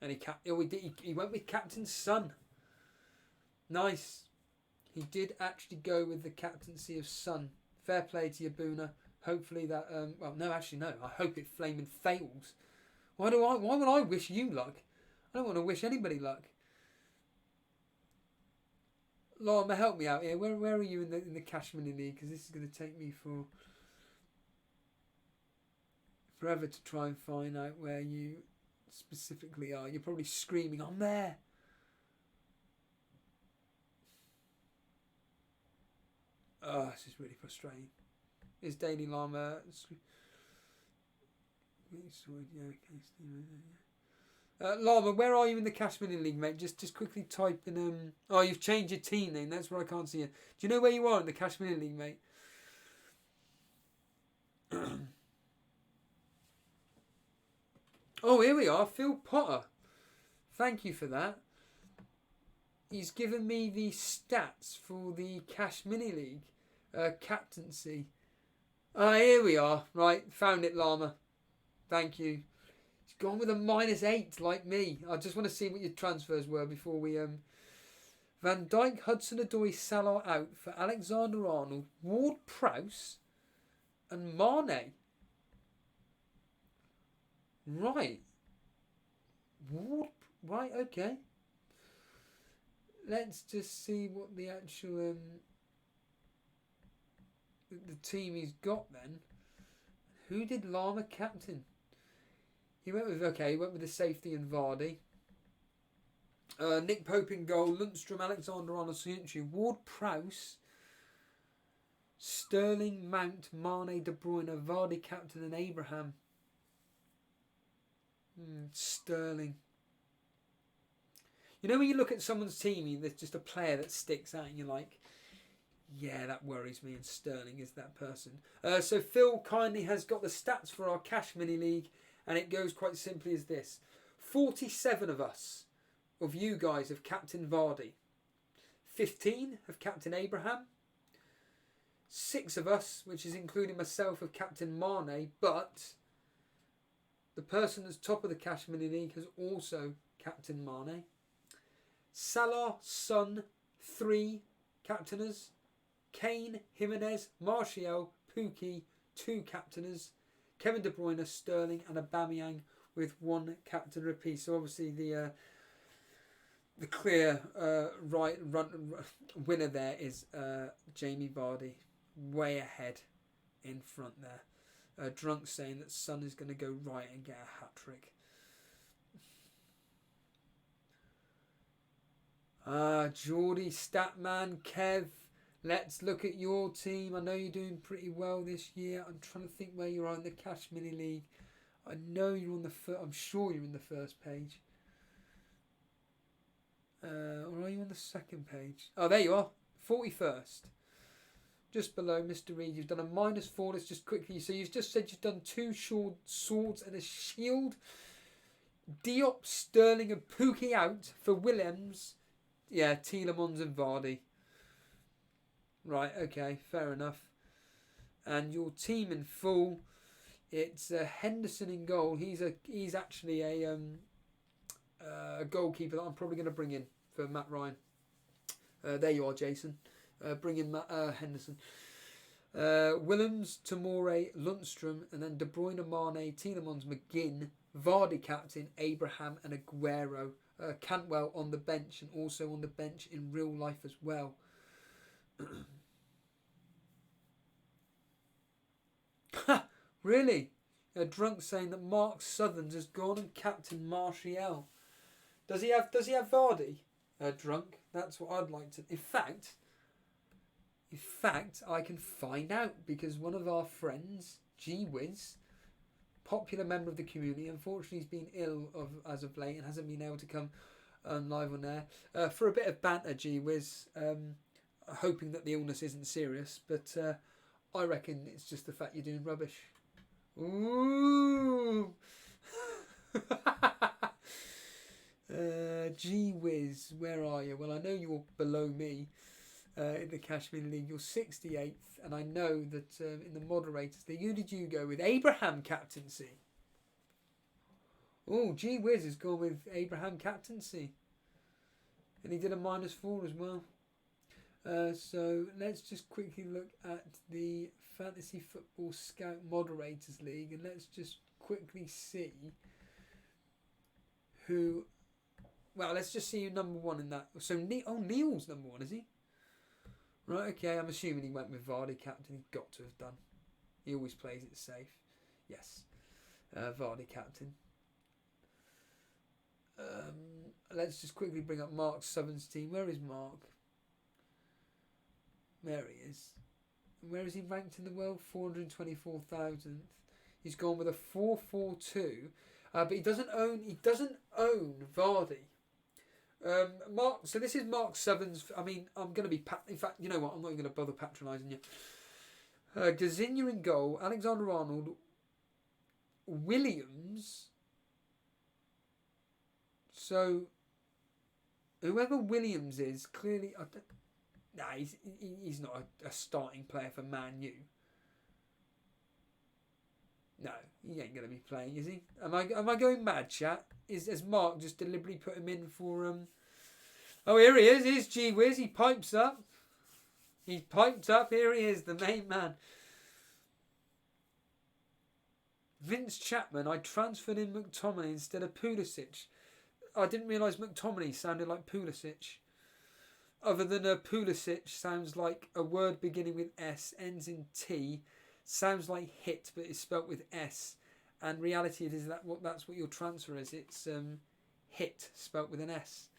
And he went with Captain's Son. Nice. He did actually go with the captaincy of Son. Fair play to you, Booner. Hopefully that... no. I hope it flaming fails. Why would I wish you luck? I don't want to wish anybody luck. Lama, help me out here. Where are you in the Cash Mini League? Because this is going to take me forever to try and find out where you specifically are. You're probably screaming, I'm there. Oh, this is really frustrating. Is Daily Llama... Llama, where are you in the Cash Mini League, mate? Just quickly type in... Oh, you've changed your team name. That's where I can't see you. Do you know where you are in the Cash Mini League, mate? Oh, here we are. Phil Potter. Thank you for that. He's given me the stats for the Cash Mini League. Captaincy. Here we are. Right, found it, Llama. Thank you. He's gone with a -8 like me. I just want to see what your transfers were before we... Van Dijk, Hudson-Odoi, Salah out for Alexander Arnold, Ward-Prowse and Mane. Right. Right, okay. Let's just see what the actual... the team he's got then. Who did Llama captain? He went with the safety and Vardy. Nick Pope in goal. Lundstrom, Alexander-Arnold, Soyuncu, Ward-Prowse, Sterling, Mount, Mane, De Bruyne, Vardy captain and Abraham. Sterling. You know when you look at someone's team, there's just a player that sticks out and you're like, yeah, that worries me, and Sterling is that person. So Phil kindly has got the stats for our Cash Mini League, and it goes quite simply as this. 47 of you guys have captained Vardy. 15 have captained Abraham. 6 of us, which is including myself, have captained Mane, but the person that's top of the Cash Mini League has also captained Mane. Salah, Son, 3 captainers. Kane, Jimenez, Martial, Pukki, 2 captainers. Kevin De Bruyne, Sterling and Aubameyang with 1 captain apiece. So obviously the clear winner there is Jamie Vardy, way ahead in front there. Drunk saying that Son is going to go right and get a hat-trick. Geordie, Statman, Kev, let's look at your team. I know you're doing pretty well this year. I'm trying to think where you are in the Cash Mini League. I know you're on the I'm sure you're in the first page. Or are you on the second page? Oh, there you are. 41st. Just below Mr. Reed. You've done a -4. Let's just quickly. So you've just said you've done 2 short swords and a shield. Diop, Sterling and Pukki out for Williams. Yeah, Tielemans and Vardy. Right, okay, fair enough. And your team in full, it's Henderson in goal. He's actually a goalkeeper that I'm probably going to bring in for Matt Ryan. There you are, Jason. Bring in Henderson. Willems, Tomori, Lundstrom, and then De Bruyne, Mane, Tielemans, McGinn, Vardy captain, Abraham and Aguero. Cantwell on the bench and also on the bench in real life as well. Really? A drunk saying that Mark Southerns has gone and captain Martial. Does he have Vardy? Drunk. That's what I'd like to. In fact, I can find out because one of our friends, GW12, popular member of the community, unfortunately he's been ill as of late and hasn't been able to come live on air. For a bit of banter, GW12, hoping that the illness isn't serious, but I reckon it's just the fact you're doing rubbish. Ooh! GW12, where are you? Well, I know you're below me in the Cash Mini League. You're 68th, and I know that in the moderators, who did you go with? Abraham captaincy. Oh, GW12 has gone with Abraham captaincy, and he did a -4 as well. So let's just quickly look at the Fantasy Football Scout Moderators League, and let's just quickly see who. Well, let's just see who number 1 in that. So Neil's number 1, is he? Right, okay. I'm assuming he went with Vardy captain. He's got to have done. He always plays it safe. Yes, Vardy captain. Let's just quickly bring up Mark Southern's team. Where is Mark? There he is. Where is he ranked in the world? 424,000th. He's gone with a 4-4-2, but he doesn't own Vardy. Mark. So this is Mark Southern's. I mean, I'm going to be. In fact, you know what? I'm not even going to bother patronising you. Gazinha in goal. Alexander-Arnold. Williams. So whoever Williams is, clearly, he's not a starting player for Man U. No, he ain't going to be playing, is he? Am I going mad, chat? Has Mark just deliberately put him in for Oh, here he is. Here's GW12. He pipes up. He's piped up. Here he is, the main man. Vince Chapman. I transferred in McTominay instead of Pulisic. I didn't realise McTominay sounded like Pulisic. Other than Pulisic sounds like a word beginning with S, ends in T, sounds like hit, but it's spelt with S. And reality it is that's what your transfer is. It's hit, spelt with an S.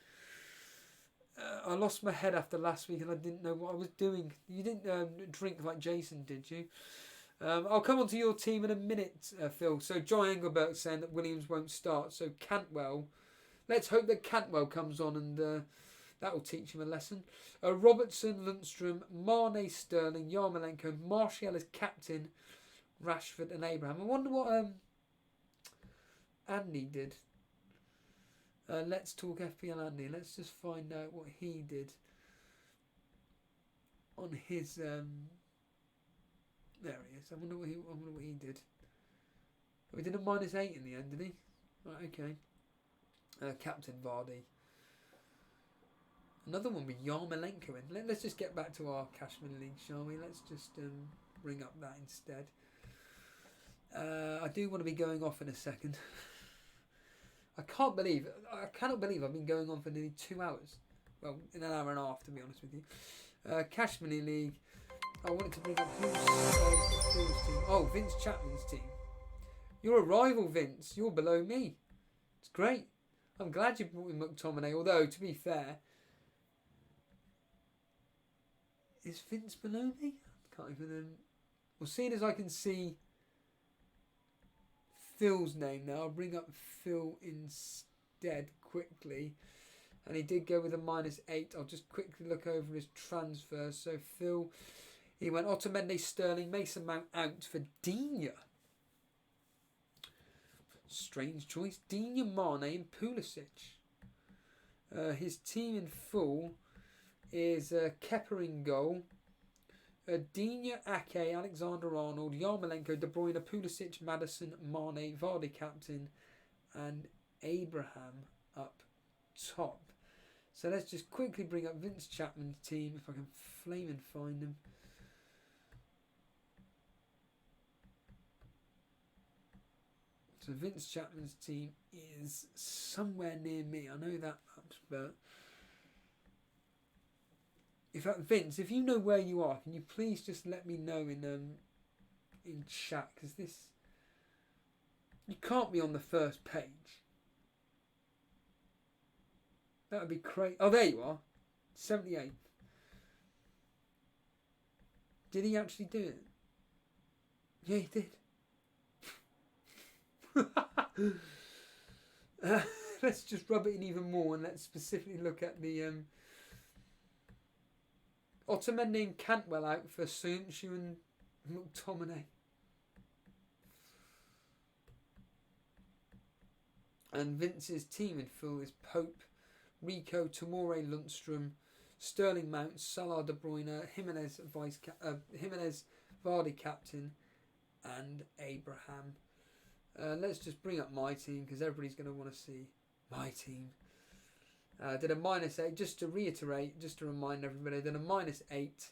I lost my head after last week and I didn't know what I was doing. You didn't drink like Jason, did you? I'll come on to your team in a minute, Phil. So Joy Engelbert's saying that Williams won't start. So Cantwell, let's hope that Cantwell comes on and that will teach him a lesson. Robertson, Lundstrom, Mane, Sterling, Yarmolenko, Martial as captain, Rashford and Abraham. I wonder what Andy did. Let's talk FPL Andy. Let's just find out what he did on his. There he is. I wonder what he did. Oh, he did a -8 in the end, did he? Right, okay. Captain Vardy. Another one with Yarmolenko in. Let's just get back to our Cashman League, shall we? Let's just bring up that instead. I do want to be going off in a second. I cannot believe I've been going on for nearly 2 hours. Well, in an hour and a half, to be honest with you. Cashman League. I wanted to bring up who's team. Oh, Vince Chapman's team. You're a rival, Vince. You're below me. It's great. I'm glad you brought in McTominay. Although, to be fair, is Vince below me? Can't even. Well, seeing as I can see Phil's name now, I'll bring up Phil instead quickly. And he did go with a -8. I'll just quickly look over his transfers. So Phil, he went Otamendi, Sterling, Mason Mount out for Digne. Strange choice. Digne, Mane and Pulisic. His team in full is Kepa in goal. Digne, Ake, Alexander-Arnold, Yarmolenko, De Bruyne, Pulisic, Maddison, Mane, Vardy captain, and Abraham up top. So let's just quickly bring up Vince Chapman's team, if I can flame and find them. So Vince Chapman's team is somewhere near me. I know that much, but in fact, Vince, if you know where you are, can you please just let me know in chat? Because you can't be on the first page. That would be crazy. Oh, there you are. 78th. Did he actually do it? Yeah, he did. Let's just rub it in even more and let's specifically look at the Otamendi and Cantwell out for Soonchu and McTominay. And Vince's team in full is Pope, Rico, Tomore, Lundstrom, Sterling, Mount, Salah, De Bruyne, Jimenez, Vardy captain, and Abraham. Let's just bring up my team because everybody's going to want to see my team. Did a -8, just to reiterate, just to remind everybody, did a -8.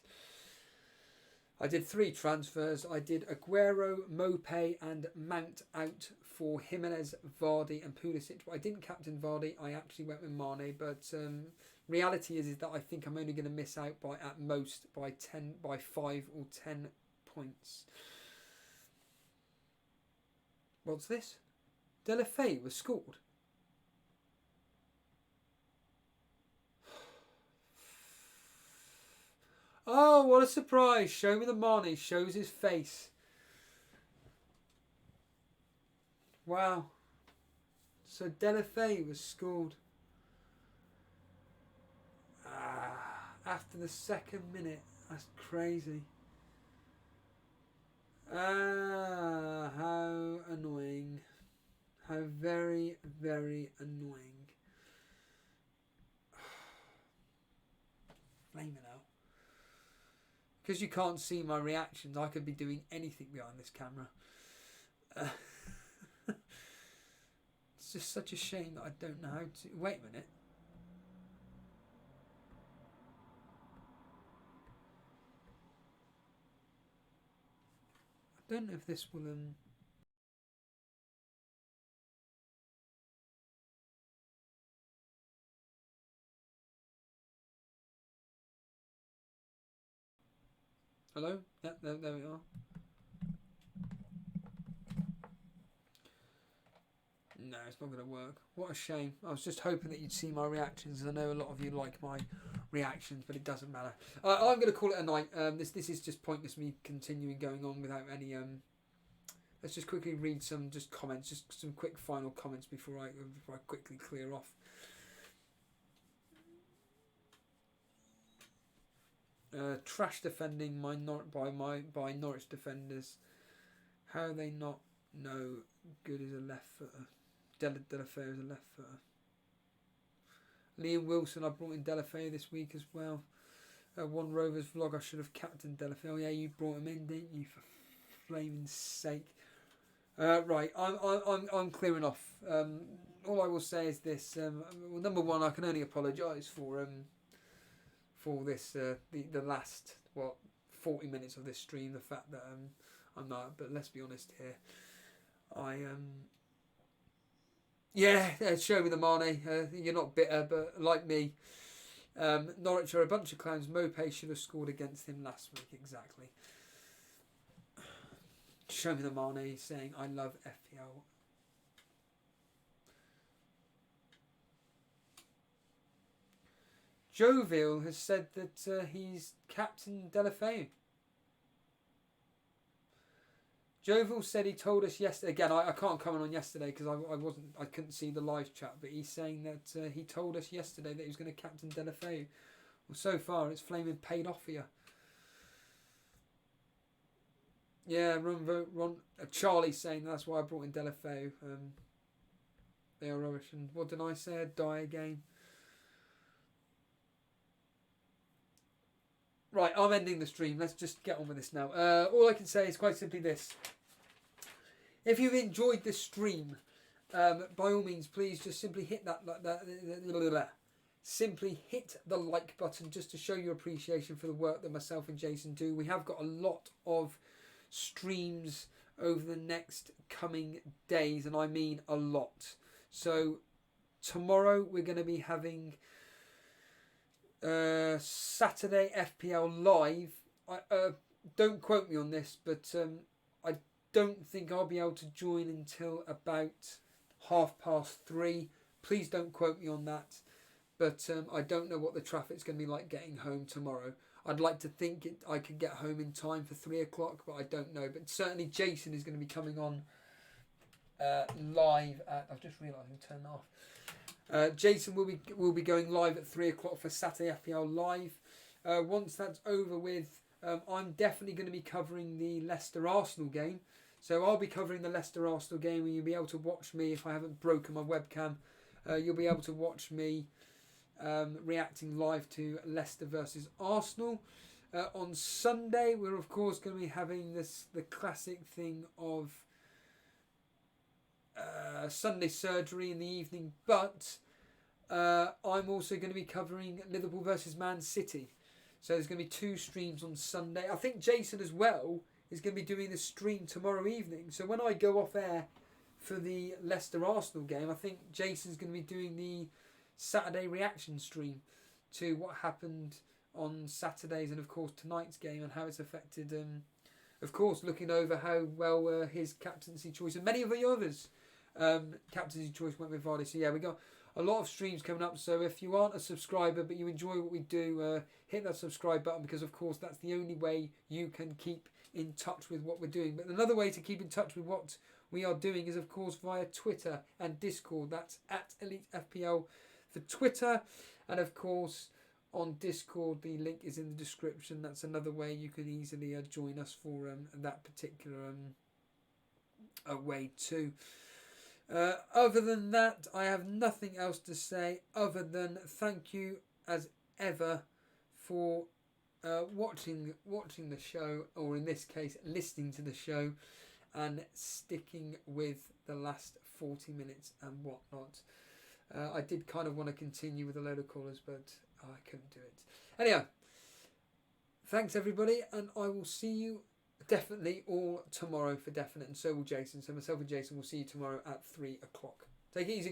I did 3 transfers. I did Aguero, Mope and Mount out for Jimenez, Vardy and Pulisic. But I didn't captain Vardy. I actually went with Mane. But reality is that I think I'm only going to miss out by at most by 5 or 10 points. What's this? Delafay was scored. Oh, what a surprise. Show me the Mane. Shows his face. Wow. So Delafay was scored. After the 2nd minute. That's crazy. How annoying. How very, very annoying. Flaming out. Because you can't see my reactions, I could be doing anything behind this camera. It's just such a shame that I don't know how to... Wait a minute. I don't know if this will... Hello? Yep, there we are. No, it's not going to work. What a shame. I was just hoping that you'd see my reactions. I know a lot of you like my reactions, but it doesn't matter. I'm going to call it a night. This is just pointless me continuing going on without any... Let's just quickly read some just comments, just some quick final comments before I quickly clear off. Trash defending by Norwich defenders. How are they not know good is a left footer? Delafeu is a left footer. Liam Wilson, I brought in Delafeu this week as well. One Rovers vlog, I should have captained Delafeu. Oh, yeah, you brought him in, didn't you? For flaming sake. Right, I'm clearing off. All I will say is this. Well, number one, I can only apologise for this the last 40 minutes of this stream. The fact that I'm not, but let's be honest here. Show me the Mane. You're not bitter, but like me, Norwich are a bunch of clowns. Mopé should have scored against him last week. Exactly. Show me the Mane saying, I love FPL. Jovial has said that he's Captain Delafeu. Jovial said he told us yesterday. Again, I can't comment on yesterday because I couldn't see the live chat. But he's saying that he told us yesterday that he was going to captain Delafeu. Well, so far it's flaming paid off for you. Yeah, Ron Charlie's saying that's why I brought in Delafeu. They are rubbish. And what did I say? I'd die again. Right, I'm ending the stream. Let's just get on with this now. All I can say is quite simply this. If you've enjoyed this stream, by all means, please just simply hit simply hit the like button just to show your appreciation for the work that myself and Jason do. We have got a lot of streams over the next coming days, and I mean a lot. So tomorrow we're going to be having Saturday FPL live. Don't quote me on this, but I don't think I'll be able to join until about 3:30. Please don't quote me on that. But I don't know what the traffic's going to be like getting home tomorrow. I'd like to think I could get home in time for 3 o'clock, but I don't know. But certainly Jason is going to be coming on live at... I've just realised I turned off. Jason will be going live at 3 o'clock for Saturday FPL Live. Once that's over with, I'm definitely going to be covering the Leicester-Arsenal game. So I'll be covering the Leicester-Arsenal game, and you'll be able to watch me if I haven't broken my webcam. You'll be able to watch me reacting live to Leicester versus Arsenal. On Sunday, we're of course going to be having the classic thing of Sunday surgery in the evening, but I'm also going to be covering Liverpool versus Man City. So there's going to be 2 streams on Sunday. I think Jason as well is going to be doing the stream tomorrow evening. So when I go off air for the Leicester-Arsenal game, I think Jason's going to be doing the Saturday reaction stream to what happened on Saturdays and of course tonight's game and how it's affected, of course, looking over how well his captaincy choice and many of the others captaincy choice went with Vardy. So yeah, we got a lot of streams coming up. So if you aren't a subscriber but you enjoy what we do, hit that subscribe button, because of course that's the only way you can keep in touch with what we're doing. But another way to keep in touch with what we are doing is of course via Twitter and Discord. That's at Elite FPL for Twitter, and of course on Discord the link is in the description. That's another way you can easily join us for that particular way too. Other than that, I have nothing else to say other than thank you as ever for watching the show, or in this case listening to the show and sticking with the last 40 minutes and whatnot. I did kind of want to continue with a load of callers, but I couldn't do it. Anyhow, thanks everybody, and I will see you definitely all tomorrow for definite, and so will Jason. So myself and Jason will see you tomorrow at 3 o'clock. Take it easy, guys.